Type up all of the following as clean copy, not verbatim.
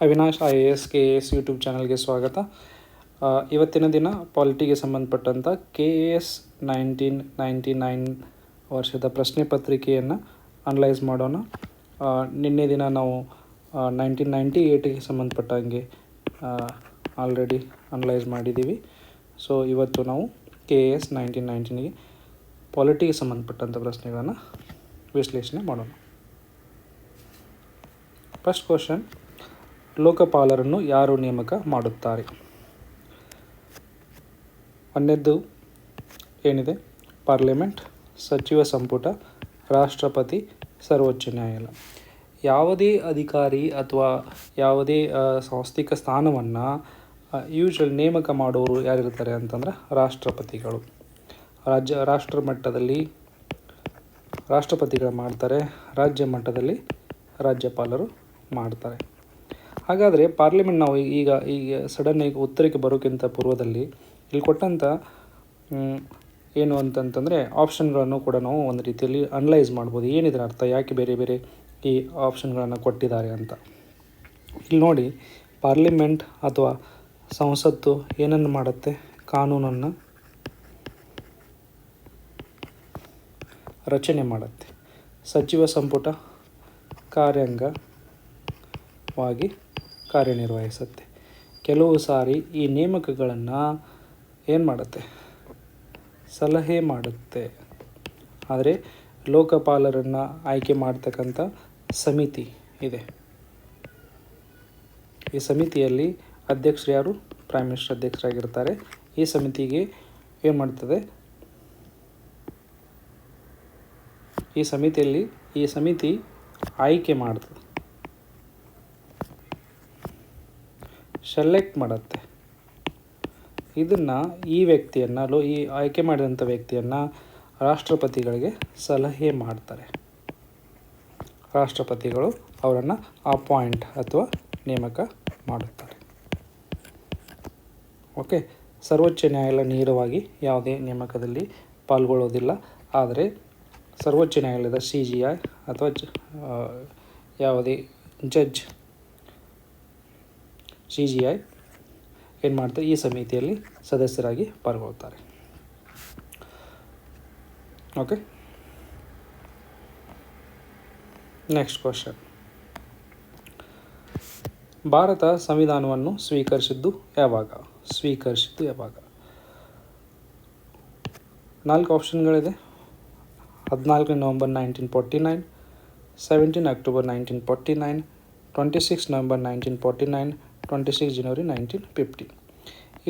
Avinash IAS KAS YouTube ಚಾನಲ್ಗೆ ಸ್ವಾಗತ. ಇವತ್ತಿನ ದಿನ ಪಾಲಿಟಿಗೆ ಸಂಬಂಧಪಟ್ಟಂಥ KAS 1999 ವರ್ಷದ ಪ್ರಶ್ನೆ ಪತ್ರಿಕೆಯನ್ನು ಅನಲೈಸ್ ಮಾಡೋಣ. ನಿನ್ನೆ ದಿನ ನಾವು 1998ಗೆ ಸಂಬಂಧಪಟ್ಟಂಗೆ ಆಲ್ರೆಡಿ ಅನಲೈಸ್ ಮಾಡಿದ್ದೀವಿ. ಸೊ ಇವತ್ತು ನಾವು KAS 1999ಗೆ ಪಾಲಿಟಿಗೆ ಸಂಬಂಧಪಟ್ಟಂಥ ಪ್ರಶ್ನೆಗಳನ್ನು ವಿಶ್ಲೇಷಣೆ ಮಾಡೋಣ. ಫಸ್ಟ್ ಕ್ವಶನ್, ಲೋಕಪಾಲರನ್ನು ಯಾರು ನೇಮಕ ಮಾಡುತ್ತಾರೆ? ಒಂದನೇದ್ದು ಏನಿದೆ, ಪಾರ್ಲಿಮೆಂಟ್, ಸಚಿವ ಸಂಪುಟ, ರಾಷ್ಟ್ರಪತಿ, ಸರ್ವೋಚ್ಚ ನ್ಯಾಯಾಲಯ. ಯಾವುದೇ ಅಧಿಕಾರಿ ಅಥವಾ ಯಾವುದೇ ಸಾಂಸ್ಥಿಕ ಸ್ಥಾನವನ್ನು ಯೂಶ್ವಲ್ ನೇಮಕ ಮಾಡೋರು ಯಾರಿರ್ತಾರೆ ಅಂತಂದ್ರೆ ರಾಷ್ಟ್ರಪತಿಗಳು. ರಾಷ್ಟ್ರ ಮಟ್ಟದಲ್ಲಿ ರಾಷ್ಟ್ರಪತಿಗಳು ಮಾಡ್ತಾರೆ, ರಾಜ್ಯ ಮಟ್ಟದಲ್ಲಿ ರಾಜ್ಯಪಾಲರು ಮಾಡ್ತಾರೆ. ಹಾಗಾದರೆ ಪಾರ್ಲಿಮೆಂಟ್ ನಾವು ಈಗ ಸಡನ್ನಾಗಿ ಉತ್ತರಕ್ಕೆ ಬರೋಕ್ಕಿಂತ ಪೂರ್ವದಲ್ಲಿ ಇಲ್ಲಿ ಕೊಟ್ಟಂಥ ಏನು ಅಂತಂತಂದರೆ ಆಪ್ಷನ್ಗಳನ್ನು ಕೂಡ ನಾವು ಒಂದು ರೀತಿಯಲ್ಲಿ ಅನಲೈಸ್ ಮಾಡ್ಬೋದು. ಏನಿದ್ರ ಅರ್ಥ, ಯಾಕೆ ಬೇರೆ ಬೇರೆ ಈ ಆಪ್ಷನ್ಗಳನ್ನು ಕೊಟ್ಟಿದ್ದಾರೆ ಅಂತ. ಇಲ್ಲಿ ನೋಡಿ, ಪಾರ್ಲಿಮೆಂಟ್ ಅಥವಾ ಸಂಸತ್ತು ಏನನ್ನು ಮಾಡುತ್ತೆ? ಕಾನೂನನ್ನು ರಚನೆ ಮಾಡುತ್ತೆ. ಸಚಿವ ಸಂಪುಟ ಕಾರ್ಯಾಂಗವಾಗಿ ಕಾರ್ಯನಿರ್ವಹಿಸುತ್ತೆ. ಕೆಲವು ಸಾರಿ ಈ ನೇಮಕಗಳನ್ನು ಏನು ಮಾಡುತ್ತೆ? ಸಲಹೆ ಮಾಡುತ್ತೆ. ಆದರೆ ಲೋಕಪಾಲರನ್ನು ಆಯ್ಕೆ ಮಾಡ್ತಕ್ಕಂಥ ಸಮಿತಿ ಇದೆ. ಈ ಸಮಿತಿಯಲ್ಲಿ ಅಧ್ಯಕ್ಷರು ಯಾರು? ಪ್ರೈಮ್ ಮಿನಿಸ್ಟರ್ ಅಧ್ಯಕ್ಷರಾಗಿರ್ತಾರೆ. ಈ ಸಮಿತಿಗೆ ಏನು ಮಾಡ್ತದೆ? ಈ ಸಮಿತಿ ಆಯ್ಕೆ ಮಾಡ್ತದೆ, ಸೆಲೆಕ್ಟ್ ಮಾಡುತ್ತೆ. ಇದನ್ನು ಈ ಆಯ್ಕೆ ಮಾಡಿದಂಥ ವ್ಯಕ್ತಿಯನ್ನು ರಾಷ್ಟ್ರಪತಿಗಳಿಗೆ ಸಲಹೆ ಮಾಡ್ತಾರೆ. ರಾಷ್ಟ್ರಪತಿಗಳು ಅವರನ್ನು ಅಪಾಯಿಂಟ್ ಅಥವಾ ನೇಮಕ ಮಾಡುತ್ತಾರೆ. ಓಕೆ. ಸರ್ವೋಚ್ಚ ನ್ಯಾಯಾಲಯ ನೇರವಾಗಿ ಯಾವುದೇ ನೇಮಕದಲ್ಲಿ ಪಾಲ್ಗೊಳ್ಳೋದಿಲ್ಲ. ಆದರೆ ಸರ್ವೋಚ್ಚ ನ್ಯಾಯಾಲಯದ CJI ಅಥವಾ ಯಾವುದೇ ಜಡ್ಜ್ CJI ಏನು ಮಾಡ್ತಾರೆ? ಈ ಸಮಿತಿಯಲ್ಲಿ ಸದಸ್ಯರಾಗಿ ಪಾಲ್ಗೊಳ್ತಾರೆ. ಓಕೆ. ನೆಕ್ಸ್ಟ್ ಕ್ವಶನ್, ಭಾರತ ಸಂವಿಧಾನವನ್ನು ಸ್ವೀಕರಿಸಿದ್ದು ಯಾವಾಗ? 4 ಆಪ್ಷನ್ಗಳಿದೆ. 14 ನವೆಂಬರ್ 1949, 17 ಅಕ್ಟೋಬರ್ 1949, 26 ನವೆಂಬರ್ 1949, 26 ಜನವರಿ 1950.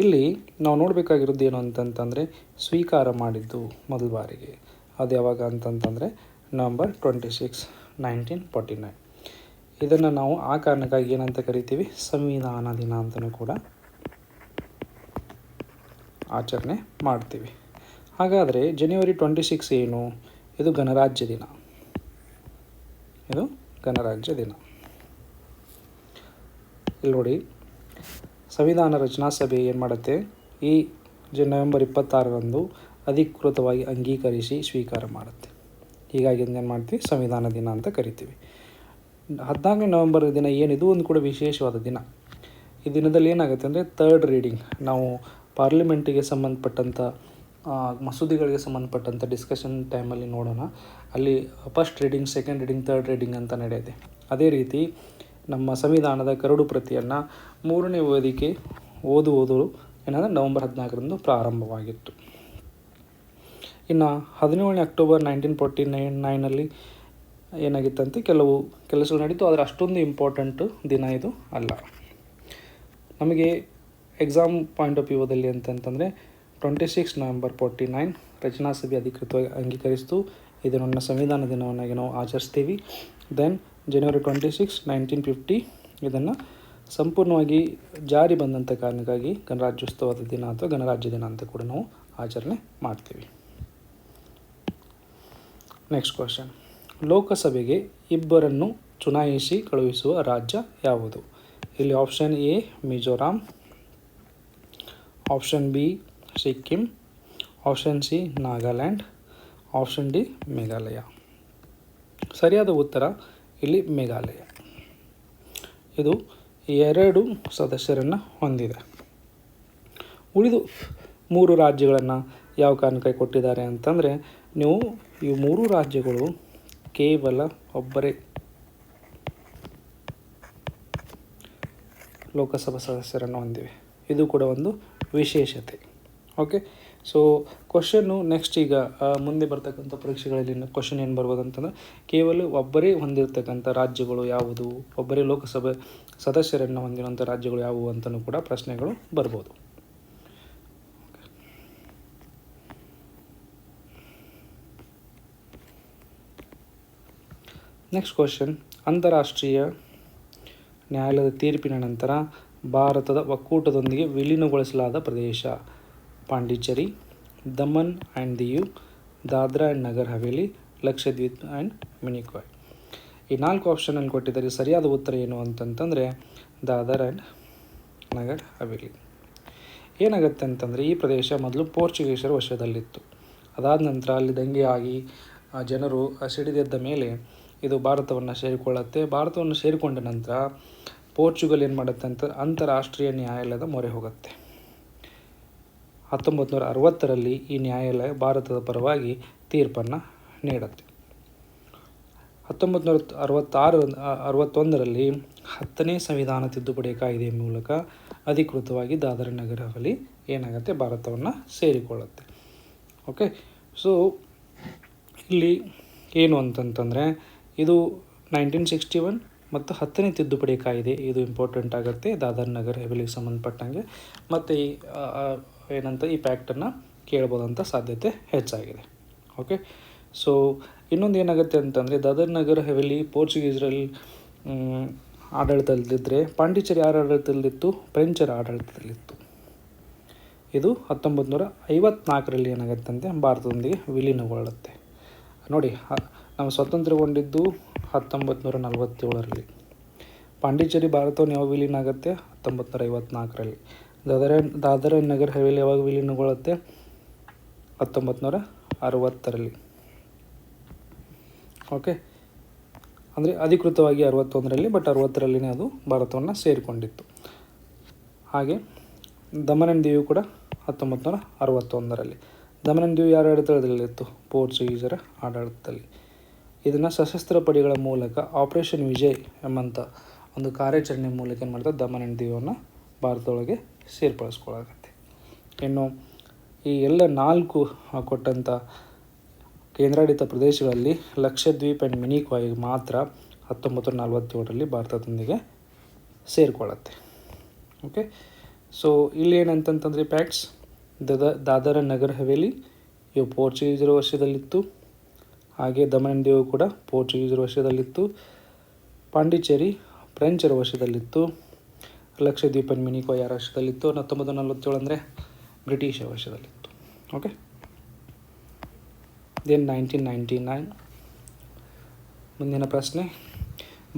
ಇಲ್ಲಿ ನಾವು ನೋಡಬೇಕಾಗಿರೋದು ಏನು ಅಂತಂತಂದರೆ, ಸ್ವೀಕಾರ ಮಾಡಿದ್ದು ಮೊದಲ ಬಾರಿಗೆ ಅದು ಯಾವಾಗ ಅಂತಂತಂದರೆ ನವೆಂಬರ್ 26, 1949. ಇದನ್ನು ನಾವು ಆ ಕಾರಣಕ್ಕಾಗಿ ಏನಂತ ಕರಿತೀವಿ? ಸಂವಿಧಾನ ದಿನ ಅಂತಲೂ ಕೂಡ ಆಚರಣೆ ಮಾಡ್ತೀವಿ. ಹಾಗಾದರೆ ಜನವರಿ 26 ಏನು? ಇದು ಗಣರಾಜ್ಯ ದಿನ. ಇಲ್ಲಿ ನೋಡಿ, ಸಂವಿಧಾನ ರಚನಾ ಸಭೆ ಏನು ಮಾಡುತ್ತೆ? ಈ ನವೆಂಬರ್ 26ರಂದು ಅಧಿಕೃತವಾಗಿ ಅಂಗೀಕರಿಸಿ ಸ್ವೀಕಾರ ಮಾಡುತ್ತೆ. ಹೀಗಾಗಿ ಏನು ಮಾಡ್ತೀವಿ? ಸಂವಿಧಾನ ದಿನ ಅಂತ ಕರಿತೀವಿ. 14 ನವೆಂಬರ್ ದಿನ ಏನಿದು ಒಂದು ಕೂಡ ವಿಶೇಷವಾದ ದಿನ. ಈ ದಿನದಲ್ಲಿ ಏನಾಗುತ್ತೆ ಅಂದರೆ ಥರ್ಡ್ ರೀಡಿಂಗ್. ನಾವು ಪಾರ್ಲಿಮೆಂಟಿಗೆ ಸಂಬಂಧಪಟ್ಟಂಥ ಮಸೂದೆಗಳಿಗೆ ಸಂಬಂಧಪಟ್ಟಂಥ ಡಿಸ್ಕಷನ್ ಟೈಮಲ್ಲಿ ನೋಡೋಣ. ಅಲ್ಲಿ first reading, second reading, third reading ಅಂತ ನಡೆಯುತ್ತೆ. ಅದೇ ರೀತಿ ನಮ್ಮ ಸಂವಿಧಾನದ ಕರಡು ಪ್ರತಿಯನ್ನು 3ನೇ ವೇದಿಕೆ ಓದುವುದು ಏನಂದರೆ ನವೆಂಬರ್ 14ರಂದು ಪ್ರಾರಂಭವಾಗಿತ್ತು. ಇನ್ನು 17 ಅಕ್ಟೋಬರ್ 1949ನಲ್ಲಿ ಏನಾಗಿತ್ತಂತೆ, ಕೆಲವು ಕೆಲಸಗಳು ನಡೀತು. ಆದರೆ ಅಷ್ಟೊಂದು ಇಂಪಾರ್ಟೆಂಟ್ ದಿನ ಇದು ಅಲ್ಲ. ನಮಗೆ ಎಕ್ಸಾಮ್ ಪಾಯಿಂಟ್ ಆಫ್ ವ್ಯೂದಲ್ಲಿ ಅಂತಂತಂದರೆ 26 ನವೆಂಬರ್ 49 ರಚನಾ ಸಭೆ ಅಧಿಕೃತವಾಗಿ ಅಂಗೀಕರಿಸಿತು. ಇದನ್ನು ಸಂವಿಧಾನ ದಿನವನ್ನಾಗಿ ನಾವು ಆಚರಿಸ್ತೀವಿ. ದೆನ್ ಜನವರಿ 26, 1950 ಇದನ್ನು ಸಂಪೂರ್ಣವಾಗಿ ಜಾರಿ ಬಂದಂಥ ಕಾರಣಕ್ಕಾಗಿ ಗಣರಾಜ್ಯೋತ್ಸವದ ದಿನ ಅಥವಾ ಗಣರಾಜ್ಯ ದಿನ ಅಂತ ಕೂಡ ನಾವು ಆಚರಣೆ ಮಾಡ್ತೀವಿ. ನೆಕ್ಸ್ಟ್ ಕ್ವಶನ್, ಲೋಕಸಭೆಗೆ ಇಬ್ಬರನ್ನು ಚುನಾಯಿಸಿ ಕಳುಹಿಸುವ ರಾಜ್ಯ ಯಾವುದು? ಇಲ್ಲಿ option A Mizoram, option B Sikkim, option C Nagaland, option D Meghalaya. ಸರಿಯಾದ ಉತ್ತರ ಇಲ್ಲಿ ಮೇಘಾಲಯ. ಇದು 2 ಸದಸ್ಯರನ್ನು ಹೊಂದಿದೆ. ಉಳಿದು 3 ರಾಜ್ಯಗಳನ್ನು ಯಾವ ಕಾರಣಕ್ಕೆ ಕೊಟ್ಟಿದ್ದಾರೆ ಅಂತಂದರೆ, ನೀವು ಈ 3 ರಾಜ್ಯಗಳು ಕೇವಲ ಒಬ್ಬರೇ ಲೋಕಸಭಾ ಸದಸ್ಯರನ್ನು ಹೊಂದಿವೆ. ಇದು ಕೂಡ ಒಂದು ವಿಶೇಷತೆ. ಓಕೆ, ಸೊ ಕ್ವಶನ್ನು ನೆಕ್ಸ್ಟ್ ಈಗ ಮುಂದೆ ಬರ್ತಕ್ಕಂಥ ಪರೀಕ್ಷೆಗಳಲ್ಲಿ ಕ್ವಶನ್ ಏನು ಬರ್ಬೋದು ಅಂತಂದರೆ, ಕೇವಲ ಒಬ್ಬರೇ ಹೊಂದಿರತಕ್ಕಂಥ ರಾಜ್ಯಗಳು ಯಾವುದು, ಒಬ್ಬರೇ ಲೋಕಸಭೆ ಸದಸ್ಯರನ್ನು ಹೊಂದಿರುವಂಥ ರಾಜ್ಯಗಳು ಯಾವುವು ಅಂತಲೂ ಕೂಡ ಪ್ರಶ್ನೆಗಳು ಬರ್ಬೋದು. ನೆಕ್ಸ್ಟ್ ಕ್ವಶನ್, ಅಂತಾರಾಷ್ಟ್ರೀಯ ನ್ಯಾಯಾಲಯದ ತೀರ್ಪಿನ ನಂತರ ಭಾರತದ ಒಕ್ಕೂಟದೊಂದಿಗೆ ವಿಲೀನಗೊಳಿಸಲಾದ ಪ್ರದೇಶ: Pondicherry, Daman and Diu, Dadra and Nagar Haveli, Lakshadweep and Minicoy. ಈ 4 ಆಪ್ಷನಲ್ಲಿ ಕೊಟ್ಟಿದ್ದಾರೆ. ಸರಿಯಾದ ಉತ್ತರ ಏನು ಅಂತಂತಂದರೆ ದಾದರ್ ಆ್ಯಂಡ್ ನಗರ್ ಹವೇಲಿ. ಏನಾಗುತ್ತೆ ಅಂತಂದರೆ, ಈ ಪ್ರದೇಶ ಮೊದಲು ಪೋರ್ಚುಗೀಸರ ವಶದಲ್ಲಿತ್ತು. ಅದಾದ ನಂತರ ಅಲ್ಲಿ ದಂಗೆಯಾಗಿ ಜನರು ಸಿಡಿದೆದ್ದ ಮೇಲೆ ಇದು ಭಾರತವನ್ನು ಸೇರಿಕೊಳ್ಳುತ್ತೆ. ಭಾರತವನ್ನು ಸೇರಿಕೊಂಡ ನಂತರ ಪೋರ್ಚುಗಲ್ ಏನು ಮಾಡುತ್ತೆ ಅಂತ ಅಂತಾರಾಷ್ಟ್ರೀಯ ನ್ಯಾಯಾಲಯದ ಮೊರೆ ಹೋಗುತ್ತೆ. 1960ರಲ್ಲಿ ಈ ನ್ಯಾಯಾಲಯ ಭಾರತದ ಪರವಾಗಿ ತೀರ್ಪನ್ನು ನೀಡುತ್ತೆ. 1961ರಲ್ಲಿ 10ನೇ ಸಂವಿಧಾನ ತಿದ್ದುಪಡಿ ಕಾಯ್ದೆಯ ಮೂಲಕ ಅಧಿಕೃತವಾಗಿ ದಾದರ್ ನಗರ್ ಹವೇಲಿ ಏನಾಗುತ್ತೆ, ಭಾರತವನ್ನು ಸೇರಿಕೊಳ್ಳುತ್ತೆ. ಓಕೆ, ಸೊ ಇಲ್ಲಿ ಏನು ಅಂತಂತಂದರೆ, ಇದು 1961 ಮತ್ತು 10ನೇ ತಿದ್ದುಪಡಿ ಕಾಯ್ದೆ ಇದು ಇಂಪಾರ್ಟೆಂಟ್ ಆಗುತ್ತೆ ದಾದರ್ ನಗರ್ ಹವೇಲಿಗೆ ಸಂಬಂಧಪಟ್ಟಂಗೆ. ಮತ್ತು ಈ ಪ್ಯಾಕ್ಟನ್ನು ಕೇಳ್ಬೋದಂಥ ಸಾಧ್ಯತೆ ಹೆಚ್ಚಾಗಿದೆ. ಓಕೆ, ಸೊ ಇನ್ನೊಂದು ಏನಾಗುತ್ತೆ ಅಂತಂದರೆ, ದಾದರ್ ನಗರ್ ಹವೇಲಿ ಪೋರ್ಚುಗೀಸರಲ್ಲಿ ಆಡಳಿತದಲ್ಲಿದ್ದರೆ ಪಾಂಡಿಚೇರಿ ಯಾರ ಆಡಳಿತದಲ್ಲಿತ್ತು, ಫ್ರೆಂಚರ ಆಡಳಿತದಲ್ಲಿತ್ತು. ಇದು 1954ರಲ್ಲಿ ಏನಾಗುತ್ತಂತೆ ಭಾರತದೊಂದಿಗೆ ವಿಲೀನಗೊಳ್ಳುತ್ತೆ. ನೋಡಿ, ನಾವು ಸ್ವತಂತ್ರಗೊಂಡಿದ್ದು 1947ರಲ್ಲಿ. ಪಾಂಡಿಚೇರಿ ಭಾರತವನ್ನು ಯಾವಾಗ ವಿಲೀನ ಆಗುತ್ತೆ, 1954ರಲ್ಲಿ. ದಾದರ್ ನಗರ್ ಹವೇಲಿ ಯಾವಾಗ ವಿಲೀನಗೊಳ್ಳುತ್ತೆ, 1960ರಲ್ಲಿ. ಓಕೆ, ಅಂದರೆ ಅಧಿಕೃತವಾಗಿ 61ರಲ್ಲಿ, ಬಟ್ 60ರಲ್ಲಿನೇ ಅದು ಭಾರತವನ್ನು ಸೇರಿಕೊಂಡಿತ್ತು. ಹಾಗೆ ದಮನ್ ಆ್ಯಂಡ್ ದಿಯು ಕೂಡ 1961ರಲ್ಲಿ. ದಮನ್ ಆ್ಯಂಡ್ ದಿಯು ಯಾರ ಆಡಳಿತದಲ್ಲಿತ್ತು, ಪೋರ್ಚುಗೀಸರ ಆಡಳಿತದಲ್ಲಿ. ಇದನ್ನು ಸಶಸ್ತ್ರ ಪಡೆಗಳ ಮೂಲಕ ಆಪರೇಷನ್ ವಿಜಯ್ ಎಂಬಂಥ ಒಂದು ಕಾರ್ಯಾಚರಣೆ ಮೂಲಕ ಏನು ಮಾಡ್ತಾರೆ, ದಮನ್ ಆ್ಯಂಡ್ ದಿಯುವನ್ನು ಭಾರತದೊಳಗೆ ಸೇರ್ಪಡಿಸ್ಕೊಳ್ಳಾಗತ್ತೆ. ಇನ್ನು ಈ ಎಲ್ಲ 4 ಕೊಟ್ಟಂಥ ಕೇಂದ್ರಾಡಳಿತ ಪ್ರದೇಶಗಳಲ್ಲಿ ಲಕ್ಷದ್ವೀಪ್ ಆ್ಯಂಡ್ ಮಿನಿಕಾಯ್ ಮಾತ್ರ 1947ರಲ್ಲಿ ಭಾರತದೊಂದಿಗೆ ಸೇರಿಕೊಳ್ಳುತ್ತೆ. ಓಕೆ, ಸೊ ಇಲ್ಲಿ ಏನಂತಂತಂದರೆ ಫ್ಯಾಕ್ಟ್ಸ್, ದಾದರ್ ನಗರ್ ಹವೇಲಿ ಇವು ಪೋರ್ಚುಗೀಸರ ವಶದಲ್ಲಿತ್ತು. ಹಾಗೆ ದಮನ್ ಆ್ಯಂಡ್ ದಿಯು ಕೂಡ ಪೋರ್ಚುಗೀಸರ ವಶದಲ್ಲಿತ್ತು. ಪಾಂಡಿಚೇರಿ ಫ್ರೆಂಚರ ವಶದಲ್ಲಿತ್ತು. ಲಕ್ಷದ್ವೀಪ್ ಆ್ಯಂಡ್ ಮಿನಿಕಾಯ್ ಯಾರ ವಶದಲ್ಲಿತ್ತು, 1947 ಅಂದರೆ ಬ್ರಿಟಿಷರ ವಶದಲ್ಲಿತ್ತು. ಓಕೆ, ದೆನ್ 1999 ಮುಂದಿನ ಪ್ರಶ್ನೆ,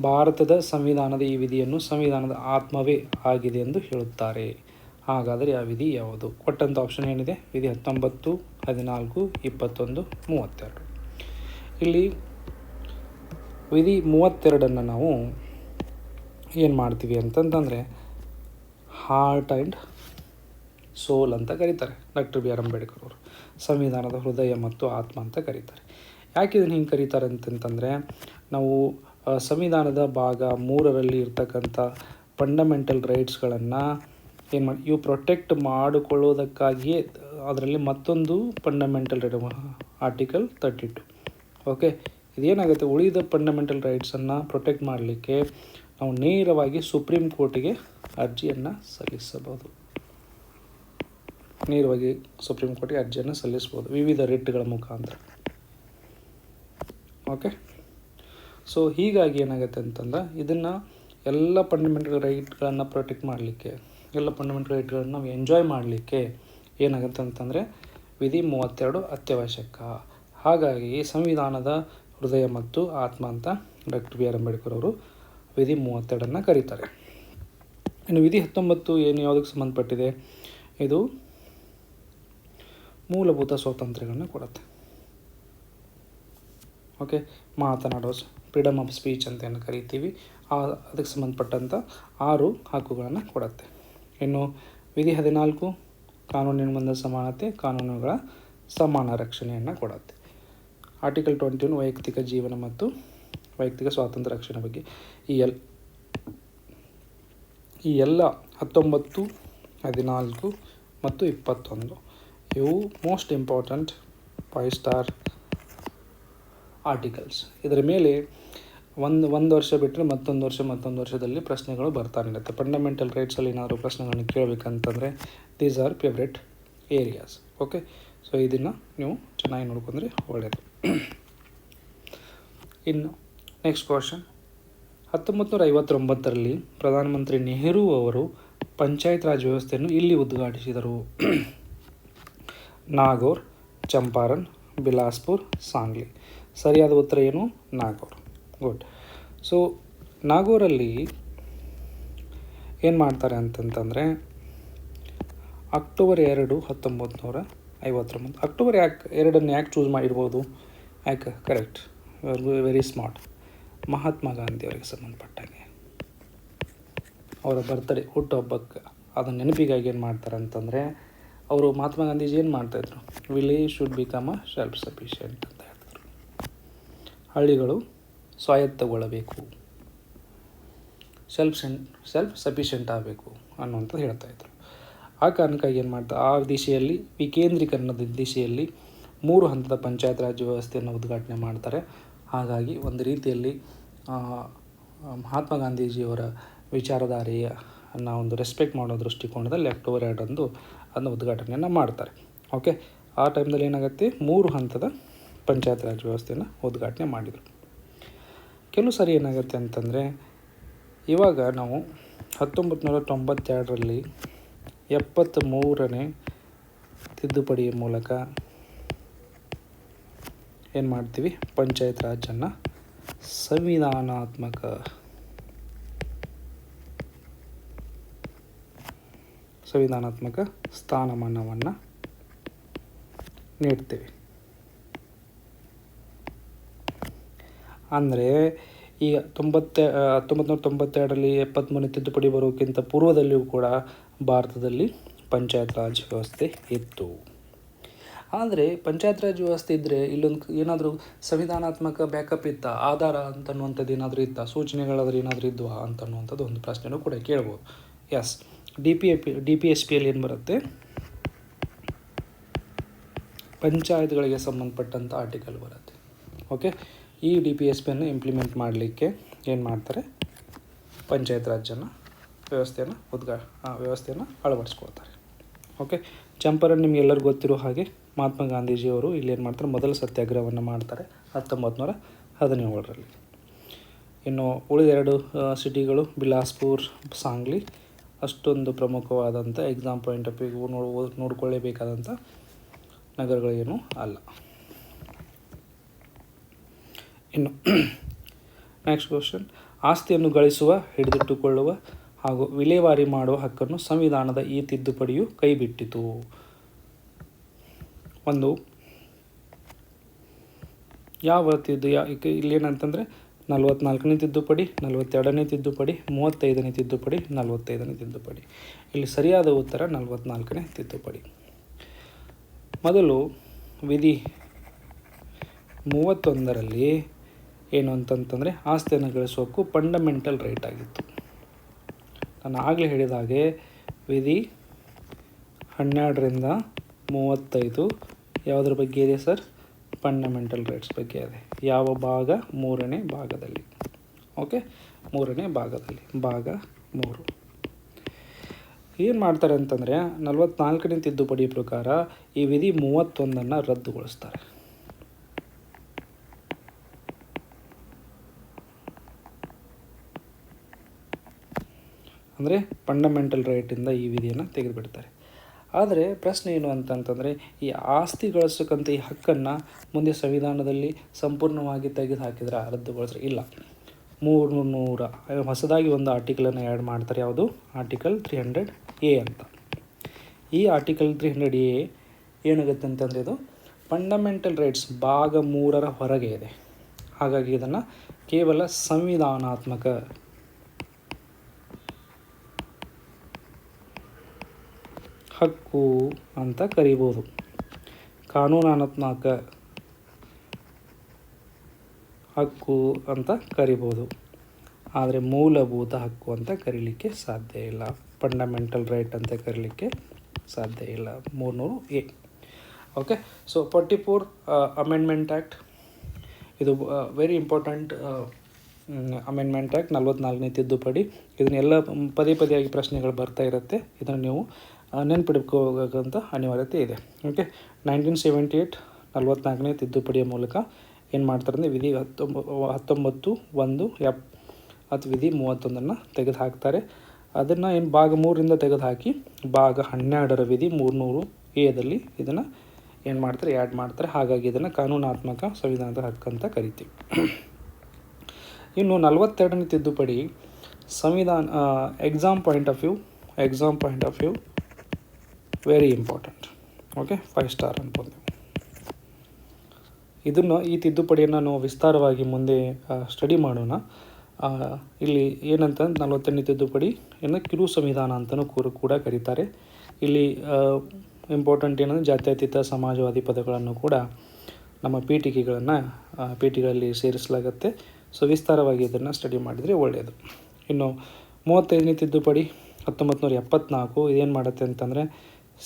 ಭಾರತದ ಸಂವಿಧಾನದ ಈ ವಿಧಿಯನ್ನು ಸಂವಿಧಾನದ ಆತ್ಮವೇ ಆಗಿದೆ ಎಂದು ಹೇಳುತ್ತಾರೆ. ಹಾಗಾದರೆ ಆ ವಿಧಿ ಯಾವುದು? ಕೊಟ್ಟಂಥ ಆಪ್ಷನ್ ಏನಿದೆ, ವಿಧಿ 19, 14, 21, 32. ಇಲ್ಲಿ ವಿಧಿ 32ನ್ನು ನಾವು ಏನು ಮಾಡ್ತೀವಿ ಅಂತಂತಂದರೆ ಹಾರ್ಟ್ ಆ್ಯಂಡ್ ಸೋಲ್ ಅಂತ ಕರೀತಾರೆ. ಡಾಕ್ಟರ್ ಬಿ ಆರ್ ಅಂಬೇಡ್ಕರ್ ಅವರು ಸಂವಿಧಾನದ ಹೃದಯ ಮತ್ತು ಆತ್ಮ ಅಂತ ಕರೀತಾರೆ. ಯಾಕೆ ಇದನ್ನು ಹಿಂಗೆ ಕರೀತಾರೆ ಅಂತಂತಂದರೆ, ನಾವು ಸಂವಿಧಾನದ ಭಾಗ 3ರಲ್ಲಿ ಇರ್ತಕ್ಕಂಥ ಫಂಡಮೆಂಟಲ್ ರೈಟ್ಸ್ಗಳನ್ನು ಇವು ಪ್ರೊಟೆಕ್ಟ್ ಮಾಡಿಕೊಳ್ಳೋದಕ್ಕಾಗಿಯೇ ಅದರಲ್ಲಿ ಮತ್ತೊಂದು ಫಂಡಮೆಂಟಲ್ ರೈಟ್ ಆರ್ಟಿಕಲ್ 32. ಓಕೆ, ಇದೇನಾಗುತ್ತೆ, ಉಳಿದ ಫಂಡಮೆಂಟಲ್ ರೈಟ್ಸನ್ನು ಪ್ರೊಟೆಕ್ಟ್ ಮಾಡಲಿಕ್ಕೆ ನಾವು ನೇರವಾಗಿ ಸುಪ್ರೀಂ ಕೋರ್ಟಿಗೆ ಅರ್ಜಿಯನ್ನು ಸಲ್ಲಿಸಬಹುದು. ನೇರವಾಗಿ ಸುಪ್ರೀಂ ಕೋರ್ಟಿಗೆ ಅರ್ಜಿಯನ್ನು ಸಲ್ಲಿಸ್ಬೋದು ವಿವಿಧ ರಿಟ್ಗಳ ಮುಖಾಂತರ. ಓಕೆ, ಸೊ ಹೀಗಾಗಿ ಏನಾಗುತ್ತೆ ಅಂತಂದ್ರೆ, ಇದನ್ನು ಎಲ್ಲ ಫಂಡಮೆಂಟಲ್ ರೈಟ್ಗಳನ್ನು ಪ್ರೊಟೆಕ್ಟ್ ಮಾಡಲಿಕ್ಕೆ, ಎಲ್ಲ ಫಂಡಮೆಂಟಲ್ ರೈಟ್ಗಳನ್ನು ನಾವು ಎಂಜಾಯ್ ಮಾಡಲಿಕ್ಕೆ ಏನಾಗುತ್ತೆ ಅಂತಂದರೆ ವಿಧಿ 32 ಅತ್ಯವಶ್ಯಕ. ಹಾಗಾಗಿ ಸಂವಿಧಾನದ ಹೃದಯ ಮತ್ತು ಆತ್ಮ ಅಂತ ಡಾಕ್ಟರ್ ಬಿ ಆರ್ ಅಂಬೇಡ್ಕರ್ ಅವರು ವಿಧಿ 32ನ್ನು ಕರೀತಾರೆ. ಇನ್ನು ವಿಧಿ 19 ಏನು ಯಾವುದಕ್ಕೆ ಸಂಬಂಧಪಟ್ಟಿದೆ, ಇದು ಮೂಲಭೂತ ಸ್ವಾತಂತ್ರ್ಯಗಳನ್ನು ಕೊಡುತ್ತೆ. ಓಕೆ, ಮಾತನಾಡೋ ಫ್ರೀಡಮ್ ಆಫ್ ಸ್ಪೀಚ್ ಅಂತ ಏನು ಕರಿತೀವಿ ಅದಕ್ಕೆ ಸಂಬಂಧಪಟ್ಟಂಥ 6 ಹಕ್ಕುಗಳನ್ನು ಕೊಡುತ್ತೆ. ಇನ್ನು ವಿಧಿ 14 ಕಾನೂನಿನ ಮುಂದೆ ಸಮಾನತೆ, ಕಾನೂನುಗಳ ಸಮಾನ ರಕ್ಷಣೆಯನ್ನು ಕೊಡುತ್ತೆ. ಆರ್ಟಿಕಲ್ 21 ವೈಯಕ್ತಿಕ ಜೀವನ ಮತ್ತು ವೈಯಕ್ತಿಕ ಸ್ವಾತಂತ್ರ್ಯ ರಕ್ಷಣೆ ಬಗ್ಗೆ. ಈ ಎಲ್ಲ 19, 14 ಮತ್ತು 21 ಇವು ಮೋಸ್ಟ್ ಇಂಪಾರ್ಟೆಂಟ್ 5 ಸ್ಟಾರ್ ಆರ್ಟಿಕಲ್ಸ್. ಇದರ ಮೇಲೆ ಒಂದು ವರ್ಷ ಬಿಟ್ಟರೆ ಮತ್ತೊಂದು ವರ್ಷದಲ್ಲಿ ಪ್ರಶ್ನೆಗಳು ಬರ್ತಾನೆ ಇರುತ್ತೆ. ಫಂಡಮೆಂಟಲ್ ರೈಟ್ಸಲ್ಲಿ ಏನಾದರೂ ಪ್ರಶ್ನೆಗಳನ್ನು ಕೇಳಬೇಕಂತಂದರೆ these are favourite areas. Okay, so ಇದನ್ನು ನೀವು ಚೆನ್ನಾಗಿ ನೋಡ್ಕೊಂಡ್ರೆ ಒಳ್ಳೆಯದು. ಇನ್ನು ನೆಕ್ಸ್ಟ್ ಕ್ವಶನ್, 1959ರಲ್ಲಿ ಪ್ರಧಾನಮಂತ್ರಿ ನೆಹರು ಅವರು ಪಂಚಾಯತ್ ರಾಜ್ ವ್ಯವಸ್ಥೆಯನ್ನು ಇಲ್ಲಿ ಉದ್ಘಾಟಿಸಿದರು. ನಾಗೌರ್, ಚಂಪಾರನ್, ಬಿಲಾಸ್ಪುರ್, ಸಾಂಗ್ಲಿ. ಸರಿಯಾದ ಉತ್ತರ ಏನು? ನಾಗೌರ್. ಗುಡ್. ಸೊ ನಾಗೌರಲ್ಲಿ ಏನು ಮಾಡ್ತಾರೆ ಅಂತಂತಂದರೆ ಅಕ್ಟೋಬರ್ 2, 1959. ಅಕ್ಟೋಬರ್ 2 ಯಾಕೆ ಚೂಸ್ ಮಾಡಿರ್ಬೋದು? ಯಾಕೆ? Correct, very smart. Mahatma Gandhi ಅವರಿಗೆ ಸಂಬಂಧಪಟ್ಟಾಗೆ ಅವರ ಬರ್ತ್ಡೇ, ಹುಟ್ಟುಹಬ್ಬಕ್ಕೆ ಅದನ್ನು ನೆನಪಿಗಾಗಿ ಏನು ಮಾಡ್ತಾರೆ ಅಂತಂದರೆ ಅವರು ಮಹಾತ್ಮ ಗಾಂಧೀಜಿ ಏನು ಮಾಡ್ತಾಯಿದ್ರು? Village should become a self sufficient ಅಂತ ಹೇಳ್ತಿದ್ರು. ಹಳ್ಳಿಗಳು ಸ್ವಾಯತ್ತಗೊಳ್ಳಬೇಕು, ಸೆಲ್ಫ್ ಸಫಿಷಿಯೆಂಟ್ ಆಗಬೇಕು ಅನ್ನುವಂಥದ್ದು ಹೇಳ್ತಾಯಿದ್ರು. ಆ ಕಾರಣಕ್ಕಾಗಿ ಏನು ಮಾಡ್ತಾರೆ, ಆ ದಿಶೆಯಲ್ಲಿ ವಿಕೇಂದ್ರೀಕರಣದ ದಿಶೆಯಲ್ಲಿ 3 ಹಂತದ ಪಂಚಾಯತ್ ರಾಜ್ ವ್ಯವಸ್ಥೆಯನ್ನು ಉದ್ಘಾಟನೆ ಮಾಡ್ತಾರೆ. ಹಾಗಾಗಿ ಒಂದು ರೀತಿಯಲ್ಲಿ ಮಹಾತ್ಮ ಗಾಂಧೀಜಿಯವರ ವಿಚಾರಧಾರೆಯನ್ನು ಒಂದು ರೆಸ್ಪೆಕ್ಟ್ ಮಾಡೋ ದೃಷ್ಟಿಕೋನದಲ್ಲಿ ಅಕ್ಟೋಬರ್ 2 ಅದನ್ನು ಉದ್ಘಾಟನೆಯನ್ನು ಮಾಡ್ತಾರೆ. ಓಕೆ, ಆ ಟೈಮ್ದಲ್ಲಿ ಏನಾಗುತ್ತೆ, 3 ಹಂತದ ಪಂಚಾಯತ್ ರಾಜ್ ವ್ಯವಸ್ಥೆಯನ್ನು ಉದ್ಘಾಟನೆ ಮಾಡಿದರು. ಕೆಲವು ಸಾರಿ ಏನಾಗುತ್ತೆ ಅಂತಂದರೆ ಇವಾಗ ನಾವು 1992ರಲ್ಲಿ 73ನೇ ತಿದ್ದುಪಡಿಯ ಮೂಲಕ ಏನು ಮಾಡ್ತೀವಿ, ಪಂಚಾಯತ್ ರಾಜನ್ನು ಸಂವಿಧಾನಾತ್ಮಕ ಸ್ಥಾನಮಾನವನ್ನು ನೀಡ್ತೀವಿ. ಅಂದರೆ ಈಗ 1992ರಲ್ಲಿ 73ನೇ ತಿದ್ದುಪಡಿ ಬರೋಕ್ಕಿಂತ ಪೂರ್ವದಲ್ಲಿಯೂ ಕೂಡ ಭಾರತದಲ್ಲಿ ಪಂಚಾಯತ್ ರಾಜ್ ವ್ಯವಸ್ಥೆ ಇತ್ತು. ಆದರೆ ಪಂಚಾಯತ್ ರಾಜ್ ವ್ಯವಸ್ಥೆ ಇದ್ದರೆ ಇಲ್ಲೊಂದು ಏನಾದರೂ ಸಂವಿಧಾನಾತ್ಮಕ ಬ್ಯಾಕಪ್ ಇತ್ತಾ, ಆಧಾರ ಅಂತನ್ನುವಂಥದ್ದು ಏನಾದರೂ ಇತ್ತಾ, ಸೂಚನೆಗಳಾದರೂ ಏನಾದರೂ ಇದ್ವಾ ಅಂತನ್ನುವಂಥದ್ದು ಒಂದು ಪ್ರಶ್ನೆನೂ ಕೂಡ ಕೇಳ್ಬೋದು. ಎಸ್, DPSPಯಲ್ಲಿ ಏನು ಬರುತ್ತೆ, ಪಂಚಾಯತ್ಗಳಿಗೆ ಸಂಬಂಧಪಟ್ಟಂಥ ಆರ್ಟಿಕಲ್ ಬರುತ್ತೆ. ಓಕೆ, ಈ DPSPಯನ್ನು ಇಂಪ್ಲಿಮೆಂಟ್ ಮಾಡಲಿಕ್ಕೆ ಏನು ಮಾಡ್ತಾರೆ, ಪಂಚಾಯತ್ ರಾಜನ್ನು ವ್ಯವಸ್ಥೆಯನ್ನು ಅಳವಡಿಸ್ಕೊಳ್ತಾರೆ. ಓಕೆ, ಚಂಪಾರನ್ ನಿಮಗೆಲ್ಲರಿಗೂ ಗೊತ್ತಿರೋ ಹಾಗೆ ಮಹಾತ್ಮ ಗಾಂಧೀಜಿಯವರು ಇಲ್ಲಿ ಏನು ಮಾಡ್ತಾರೆ, ಮೊದಲ ಸತ್ಯಾಗ್ರಹವನ್ನು ಮಾಡ್ತಾರೆ 1917ರಲ್ಲಿ. ಇನ್ನು ಉಳಿದ 2 ಸಿಟಿಗಳು ಬಿಲಾಸ್ಪುರ್, ಸಾಂಗ್ಲಿ ಅಷ್ಟೊಂದು ಪ್ರಮುಖವಾದಂಥ ಎಕ್ಸಾಮ್ ಪಾಯಿಂಟ್ ಆಫ್ ವ್ಯೂ ನೋಡಿಕೊಳ್ಳೇಬೇಕಾದಂಥ ನಗರಗಳೇನೂ ಅಲ್ಲ. ಇನ್ನು ನೆಕ್ಸ್ಟ್ ಕ್ವಶನ್, ಆಸ್ತಿಯನ್ನು ಗಳಿಸುವ, ಹಿಡಿದಿಟ್ಟುಕೊಳ್ಳುವ ಹಾಗೂ ವಿಲೇವಾರಿ ಮಾಡುವ ಹಕ್ಕನ್ನು ಸಂವಿಧಾನದ ಈ ತಿದ್ದುಪಡಿಯು ಕೈಬಿಟ್ಟಿತು. ಒಂದು ಯಾವ ಇಲ್ಲೇನಂತಂದರೆ 44ನೇ ತಿದ್ದುಪಡಿ, 42ನೇ ತಿದ್ದುಪಡಿ, 35ನೇ ತಿದ್ದುಪಡಿ, 45ನೇ ತಿದ್ದುಪಡಿ. ಇಲ್ಲಿ ಸರಿಯಾದ ಉತ್ತರ 44ನೇ ತಿದ್ದುಪಡಿ. ಮೊದಲು ವಿಧಿ 31ರಲ್ಲಿ ಏನು ಅಂತಂತಂದರೆ ಆಸ್ತಿಯನ್ನು ಗಳಿಸೋಕ್ಕೂ ಫಂಡಮೆಂಟಲ್ ರೈಟ್ ಆಗಿತ್ತು. ನಾನು ಆಗಲೇ ಹೇಳಿದ ಹಾಗೆ ವಿಧಿ 12ರಿಂದ 35 ಯಾವುದ್ರ ಬಗ್ಗೆ ಇದೆ ಸರ್? ಫಂಡಮೆಂಟಲ್ ರೈಟ್ಸ್ ಬಗ್ಗೆ ಇದೆ. ಯಾವ ಭಾಗ? 3ನೇ ಭಾಗದಲ್ಲಿ. ಓಕೆ, 3ನೇ ಭಾಗದಲ್ಲಿ, ಭಾಗ 3. ಏನು ಮಾಡ್ತಾರೆ ಅಂತಂದರೆ 44ನೇ ತಿದ್ದುಪಡಿ ಪ್ರಕಾರ ಈ ವಿಧಿ 31ನ್ನು ರದ್ದುಗೊಳಿಸ್ತಾರೆ. ಅಂದರೆ ಫಂಡಮೆಂಟಲ್ ರೈಟಿಂದ ಈ ವಿಧಿಯನ್ನು ತೆಗೆದುಬಿಡ್ತಾರೆ. ಆದರೆ ಪ್ರಶ್ನೆ ಏನು ಅಂತಂತಂದರೆ ಈ ಆಸ್ತಿ ಗಳಿಸೋಕ್ಕಂಥ ಈ ಹಕ್ಕನ್ನು ಮುಂದೆ ಸಂವಿಧಾನದಲ್ಲಿ ಸಂಪೂರ್ಣವಾಗಿ ತೆಗೆದು ಹಾಕಿದ್ರೆ ರದ್ದುಗೊಳಿಸ್ರೆ ಇಲ್ಲ, 300 ಹೊಸದಾಗಿ ಒಂದು ಆರ್ಟಿಕಲನ್ನು ಆ್ಯಡ್ ಮಾಡ್ತಾರೆ. ಯಾವುದು? ಆರ್ಟಿಕಲ್ 300A ಅಂತ. ಈ ಆರ್ಟಿಕಲ್ 300A ಏನಾಗುತ್ತೆ ಅಂತಂದರೆ ಇದು ಫಂಡಮೆಂಟಲ್ ರೈಟ್ಸ್ ಭಾಗ 3ರ ಹೊರಗೆ ಇದೆ. ಹಾಗಾಗಿ ಇದನ್ನು ಕೇವಲ ಸಂವಿಧಾನಾತ್ಮಕ ಹಕ್ಕು ಅಂತ ಕರಿಬೋದು. ಕಾನೂನಾತ್ಮಕ ಹಕ್ಕು ಅಂತ ಕರಿಬೋದು, ಆದರೆ ಮೂಲಭೂತ ಹಕ್ಕು ಅಂತ ಕರೀಲಿಕ್ಕೆ ಸಾಧ್ಯ ಇಲ್ಲ. ಫಂಡಮೆಂಟಲ್ ರೈಟ್ ಅಂತ ಕರೀಲಿಕ್ಕೆ ಸಾಧ್ಯ ಇಲ್ಲ. 300A. Okay, so 44 amendment act, ಇದು ವೆರಿ ಇಂಪಾರ್ಟೆಂಟ್ ಅಮೆಂಡ್ಮೆಂಟ್ ಆ್ಯಕ್ಟ್, 44ನೇ ತಿದ್ದುಪಡಿ. ಇದನ್ನೆಲ್ಲ ಪದೇ ಆಗಿ ಪ್ರಶ್ನೆಗಳು ಬರ್ತಾ ಇರುತ್ತೆ. ಇದನ್ನು ನೀವು ನೆನ್ಪಿಡ್ಕೋಬೇಕಂತ ಅನಿವಾರ್ಯತೆ ಇದೆ. ಓಕೆ, 1978 44ನೇ ತಿದ್ದುಪಡಿಯ ಮೂಲಕ ಏನು ಮಾಡ್ತಾರೆ ಅಂದರೆ ವಿಧಿ 19(1) ಅಥವಾ ವಿಧಿ 31 ತೆಗೆದು ಹಾಕ್ತಾರೆ. ಅದನ್ನು ಏನು ಭಾಗ 3ರಿಂದ ತೆಗೆದು ಹಾಕಿ ಭಾಗ 12 ವಿಧಿ 300A ಇದನ್ನು ಏನು ಮಾಡ್ತಾರೆ, ಆ್ಯಡ್ ಮಾಡ್ತಾರೆ. ಹಾಗಾಗಿ ಇದನ್ನು ಕಾನೂನಾತ್ಮಕ ಸಂವಿಧಾನದ ಹಕ್ಕಂತ ಕರಿತೀವಿ. ಇನ್ನು 42ನೇ ತಿದ್ದುಪಡಿ ಸಂವಿಧಾನ exam point of view very important. Okay, 5 star ಅನ್ಬೋದು. ಈ ತಿದ್ದುಪಡಿಯನ್ನು ನಾವು ವಿಸ್ತಾರವಾಗಿ ಮುಂದೆ ಸ್ಟಡಿ ಮಾಡೋಣ. ಇಲ್ಲಿ ಏನಂತ 42ನೇ ತಿದ್ದುಪಡಿ ಕಿರು ಸಂವಿಧಾನ ಅಂತಲೂ ಕೂಡ ಕರೀತಾರೆ. ಇಲ್ಲಿ ಇಂಪಾರ್ಟೆಂಟ್ ಏನಂದರೆ ಜಾತ್ಯತೀತ ಸಮಾಜವಾದಿ ಪದಗಳನ್ನು ಕೂಡ ನಮ್ಮ ಪೀಠಿಗಳಲ್ಲಿ ಸೇರಿಸಲಾಗುತ್ತೆ. ಸೊ ವಿಸ್ತಾರವಾಗಿ ಇದನ್ನು ಸ್ಟಡಿ ಮಾಡಿದರೆ ಒಳ್ಳೆಯದು. ಇನ್ನು 35ನೇ ತಿದ್ದುಪಡಿ 1974 ಇದೇನು ಮಾಡುತ್ತೆ ಅಂತಂದರೆ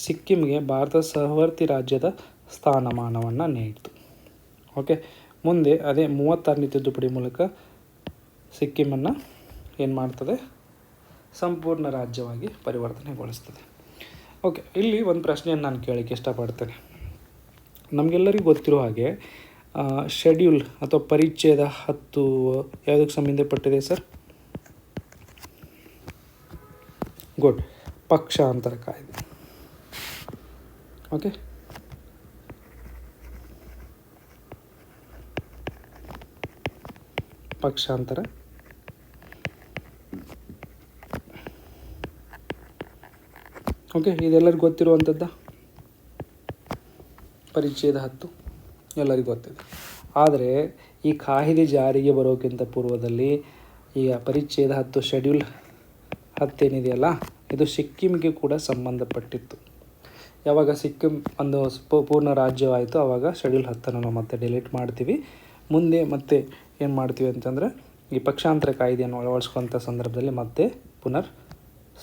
ಸಿಕ್ಕಿಂಗೆ ಭಾರತದ ಸಹವರ್ತಿ ರಾಜ್ಯದ ಸ್ಥಾನಮಾನವನ್ನು ನೀಡಿತು. ಓಕೆ, ಮುಂದೆ ಅದೇ 36ನೇ ತಿದ್ದುಪಡಿ ಮೂಲಕ ಸಿಕ್ಕಿಮನ್ನು ಏನು ಮಾಡ್ತದೆ, ಸಂಪೂರ್ಣ ರಾಜ್ಯವಾಗಿ ಪರಿವರ್ತನೆಗೊಳಿಸ್ತದೆ. ಓಕೆ, ಇಲ್ಲಿ ಒಂದು ಪ್ರಶ್ನೆಯನ್ನು ನಾನು ಕೇಳಲಿಕ್ಕೆ ಇಷ್ಟಪಡ್ತೇನೆ. ನಮಗೆಲ್ಲರಿಗೂ ಗೊತ್ತಿರೋ ಹಾಗೆ ಶೆಡ್ಯೂಲ್ ಅಥವಾ ಪರಿಚ್ಛೇದ 10 ಯಾವುದಕ್ಕೆ ಸಂಬಂಧಪಟ್ಟಿದೆ ಸರ್? ಗುಡ್, ಪಕ್ಷಾಂತರ ಕಾಯ್ದೆ. ಓಕೆ, ಪಕ್ಷಾಂತರ ಓಕೆ, ಇದೆಲ್ಲರಿಗೂ ಗೊತ್ತಿರುವಂಥದ್ದು. ಪರಿಚ್ಛೇದ 10 ಎಲ್ಲರಿಗೂ ಗೊತ್ತಿದೆ. ಆದರೆ ಈ ಕಾಯ್ದೆ ಜಾರಿಗೆ ಬರೋಕ್ಕಿಂತ ಪೂರ್ವದಲ್ಲಿ ಈಗ ಪರಿಚ್ಛೇದ 10 ಶೆಡ್ಯೂಲ್ 10 ಏನಿದೆಯಲ್ಲ, ಇದು ಸಿಕ್ಕಿಂಗೆ ಕೂಡ ಸಂಬಂಧಪಟ್ಟಿತ್ತು. ಯಾವಾಗ ಸಿಕ್ಕಿಂ ಒಂದು ಪೂರ್ಣ ರಾಜ್ಯವಾಯಿತು ಆವಾಗ ಶೆಡ್ಯೂಲ್ 10 ನಾವು ಮತ್ತೆ ಡಿಲೀಟ್ ಮಾಡ್ತೀವಿ. ಮುಂದೆ ಮತ್ತೆ ಏನು ಮಾಡ್ತೀವಿ ಅಂತಂದರೆ ಈ ಪಕ್ಷಾಂತರ ಕಾಯ್ದೆಯನ್ನು ಅಳವಡಿಸ್ಕೊಂಥ ಸಂದರ್ಭದಲ್ಲಿ ಮತ್ತೆ ಪುನರ್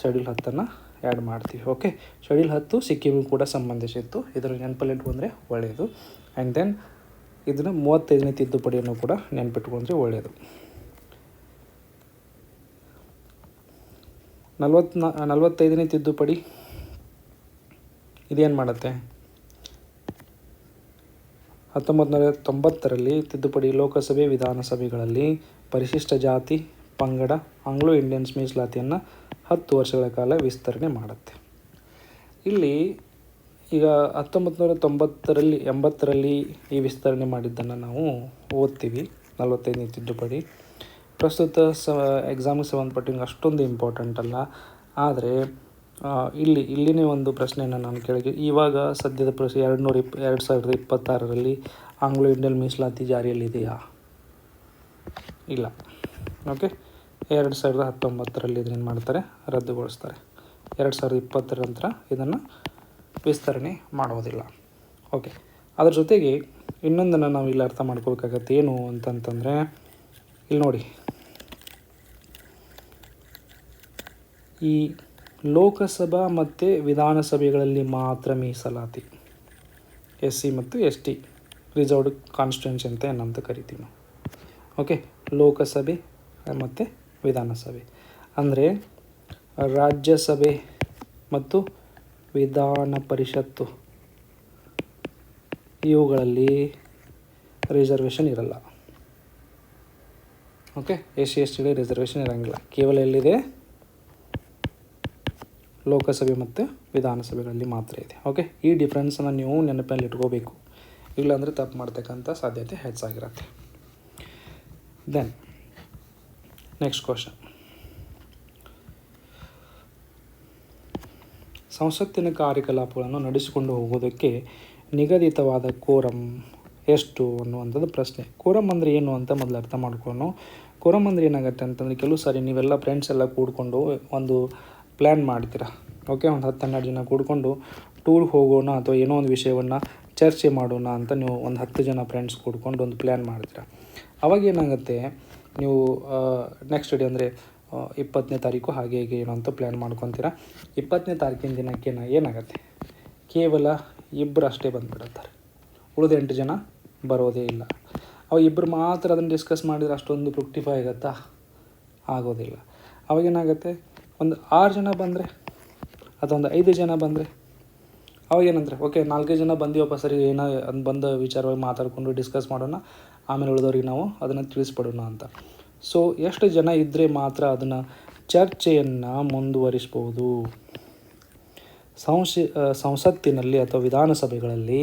ಶೆಡ್ಯೂಲ್ 10 ಆ್ಯಡ್ ಮಾಡ್ತೀವಿ. ಓಕೆ, ಶೆಡ್ಯೂಲ್ 10 ಸಿಕ್ಕಿಂಗೂ ಕೂಡ ಸಂಬಂಧಿಸಿತ್ತು. ಇದನ್ನು ನೆನಪಲ್ಲಿಟ್ಕೊಂಡ್ರೆ ಒಳ್ಳೆಯದು. ಆ್ಯಂಡ್ ದೆನ್ ಇದನ್ನು 35ನೇ ತಿದ್ದುಪಡಿಯನ್ನು ಕೂಡ ನೆನಪಿಟ್ಕೊಂಡ್ರೆ ಒಳ್ಳೆಯದು. 45ನೇ ತಿದ್ದುಪಡಿ ಇದೇನು ಮಾಡುತ್ತೆ? 1990ರಲ್ಲಿ ತಿದ್ದುಪಡಿ ಲೋಕಸಭೆ ವಿಧಾನಸಭೆಗಳಲ್ಲಿ ಪರಿಶಿಷ್ಟ ಜಾತಿ ಪಂಗಡ ಆಂಗ್ಲೋ ಇಂಡಿಯನ್ಸ್ ಮೀಸಲಾತಿಯನ್ನು 10 ವರ್ಷಗಳ ಕಾಲ ವಿಸ್ತರಣೆ ಮಾಡುತ್ತೆ. ಇಲ್ಲಿ ಈಗ 1980ರಲ್ಲಿ ಈ ವಿಸ್ತರಣೆ ಮಾಡಿದ್ದನ್ನು ನಾವು ಓದ್ತೀವಿ. 45ನೇ ತಿದ್ದುಪಡಿ ಪ್ರಸ್ತುತ ಎಕ್ಸಾಮಿಗೆ ಸಂಬಂಧಪಟ್ಟಂಗೆ ಅಷ್ಟೊಂದು ಇಂಪಾರ್ಟೆಂಟ್ ಅಲ್ಲ. ಆದರೆ ಇಲ್ಲಿನೇ ಒಂದು ಪ್ರಶ್ನೆಯನ್ನು ನಾನು ಕೇಳಿದೆ. ಇವಾಗ ಸದ್ಯದ 2026ರಲ್ಲಿ ಆಂಗ್ಲೋ ಇಂಡಿಯನ್ ಮೀಸಲಾತಿ ಜಾರಿಯಲ್ಲಿದೆಯಾ? ಇಲ್ಲ. ಓಕೆ, 2019ರಲ್ಲಿ ಇದನ್ನೇನು ಮಾಡ್ತಾರೆ, ರದ್ದುಗೊಳಿಸ್ತಾರೆ. 2020 ನಂತರ ಇದನ್ನು ವಿಸ್ತರಣೆ ಮಾಡೋದಿಲ್ಲ. ಓಕೆ, ಅದ್ರ ಜೊತೆಗೆ ಇನ್ನೊಂದನ್ನು ನಾವು ಇಲ್ಲಿ ಅರ್ಥ ಮಾಡ್ಕೋಬೇಕಾಗತ್ತೆ. ಏನು ಅಂತಂತಂದರೆ ಇಲ್ಲಿ ನೋಡಿ, ಈ ಲೋಕಸಭಾ ಮತ್ತು ವಿಧಾನಸಭೆಗಳಲ್ಲಿ ಮಾತ್ರ ಮೀಸಲಾತಿ, SC ಮತ್ತು ST ರಿಸರ್ವ್ಡ್ ಕಾನ್ಸ್ಟಿಟ್ಯೂನ್ಸಿ ಅಂತ ಏನಂತ ಕರಿತೀವಿ ನಾವು. ಓಕೆ, ಲೋಕಸಭೆ ಮತ್ತು ವಿಧಾನಸಭೆ ಅಂದರೆ ರಾಜ್ಯಸಭೆ ಮತ್ತು ವಿಧಾನ ಪರಿಷತ್ತು ಇವುಗಳಲ್ಲಿ ರಿಸರ್ವೇಷನ್ ಇರಲ್ಲ. ಓಕೆ, SC ST ರಿಸರ್ವೇಷನ್ ಇರೋಂಗಿಲ್ಲ. ಕೇವಲ ಎಲ್ಲಿದೆ? ಲೋಕಸಭೆ ಮತ್ತು ವಿಧಾನಸಭೆಗಳಲ್ಲಿ ಮಾತ್ರ ಇದೆ. ಓಕೆ, ಈ ಡಿಫ್ರೆನ್ಸನ್ನು ನೀವು ನೆನಪಲ್ಲಿ ಇಟ್ಕೋಬೇಕು. ಇಲ್ಲಾಂದರೆ ತಪ್ಪು ಮಾಡ್ತಕ್ಕಂಥ ಸಾಧ್ಯತೆ ಹೆಚ್ಚಾಗಿರುತ್ತೆ. ದೆನ್ ನೆಕ್ಸ್ಟ್ ಕ್ವಶನ್, ಸಂಸತ್ತಿನ ಕಾರ್ಯಕಲಾಪಗಳನ್ನು ನಡೆಸಿಕೊಂಡು ಹೋಗೋದಕ್ಕೆ ನಿಗದಿತವಾದ ಕೋರಮ್ ಎಷ್ಟು ಅನ್ನುವಂಥದ್ದು ಪ್ರಶ್ನೆ. ಕೋರಮ್ ಅಂದರೆ ಏನು ಅಂತ ಮೊದಲು ಅರ್ಥ ಮಾಡ್ಕೊಂಡು, ಕೋರಮ್ ಅಂದರೆ ಏನಾಗುತ್ತೆ ಅಂತಂದರೆ ಕೆಲವು ಸಾರಿ ನೀವೆಲ್ಲ ಫ್ರೆಂಡ್ಸ್ ಎಲ್ಲ ಕೂಡಿಕೊಂಡು ಒಂದು ಪ್ಲ್ಯಾನ್ ಮಾಡ್ತೀರಾ, ಓಕೆ, ಒಂದು 10-12 ಜನ ಕೂಡ್ಕೊಂಡು ಟೂರ್ಗೆ ಹೋಗೋಣ ಅಥವಾ ಏನೋ ಒಂದು ವಿಷಯವನ್ನು ಚರ್ಚೆ ಮಾಡೋಣ ಅಂತ ನೀವು ಒಂದು 10 ಜನ ಫ್ರೆಂಡ್ಸ್ ಕೂಡ್ಕೊಂಡು ಒಂದು ಪ್ಲ್ಯಾನ್ ಮಾಡ್ತೀರ. ಅವಾಗ ಏನಾಗುತ್ತೆ, ನೀವು ನೆಕ್ಸ್ಟ್ ಡೇ ಅಂದರೆ 20ನೇ ತಾರೀಕು ಹಾಗೆ ಹೀಗೆ ಏನೋ ಅಂತ ಪ್ಲ್ಯಾನ್ ಮಾಡ್ಕೊತೀರ. 20ನೇ ತಾರೀಕಿನ ದಿನಕ್ಕೆ ಏನಾಗುತ್ತೆ, ಕೇವಲ 2 ಅಷ್ಟೇ ಬಂದುಬಿಡುತ್ತಾರೆ. ಉಳಿದ 8 ಜನ ಬರೋದೇ ಇಲ್ಲ. ಅವಾಗ 2 ಮಾತ್ರ ಅದನ್ನು ಡಿಸ್ಕಸ್ ಮಾಡಿದರೆ ಅಷ್ಟೊಂದು ಫ್ರುಕ್ಟಿಫೈ ಆಗುತ್ತಾ? ಆಗೋದಿಲ್ಲ. ಅವಾಗೇನಾಗುತ್ತೆ, ಒಂದು 6 ಜನ ಬಂದರೆ ಅಥವಾ ಒಂದು 5 ಜನ ಬಂದರೆ ಅವಾಗೇನಂದ್ರೆ ಓಕೆ 4 ಜನ ಬಂದೀವಪ್ಪ, ಸರಿ ಏನೋ ಅದು ಬಂದ ವಿಚಾರವಾಗಿ ಮಾತಾಡಿಕೊಂಡು ಡಿಸ್ಕಸ್ ಮಾಡೋಣ, ಆಮೇಲೆ ಉಳಿದವ್ರಿಗೆ ನಾವು ಅದನ್ನು ತಿಳಿಸ್ಬಿಡೋಣ ಅಂತ. ಸೊ ಎಷ್ಟು ಜನ ಇದ್ದರೆ ಮಾತ್ರ ಅದನ್ನು ಚರ್ಚೆಯನ್ನು ಮುಂದುವರಿಸ್ಬೋದು. ಸಂಸತ್ತಿನಲ್ಲಿ ಅಥವಾ ವಿಧಾನಸಭೆಗಳಲ್ಲಿ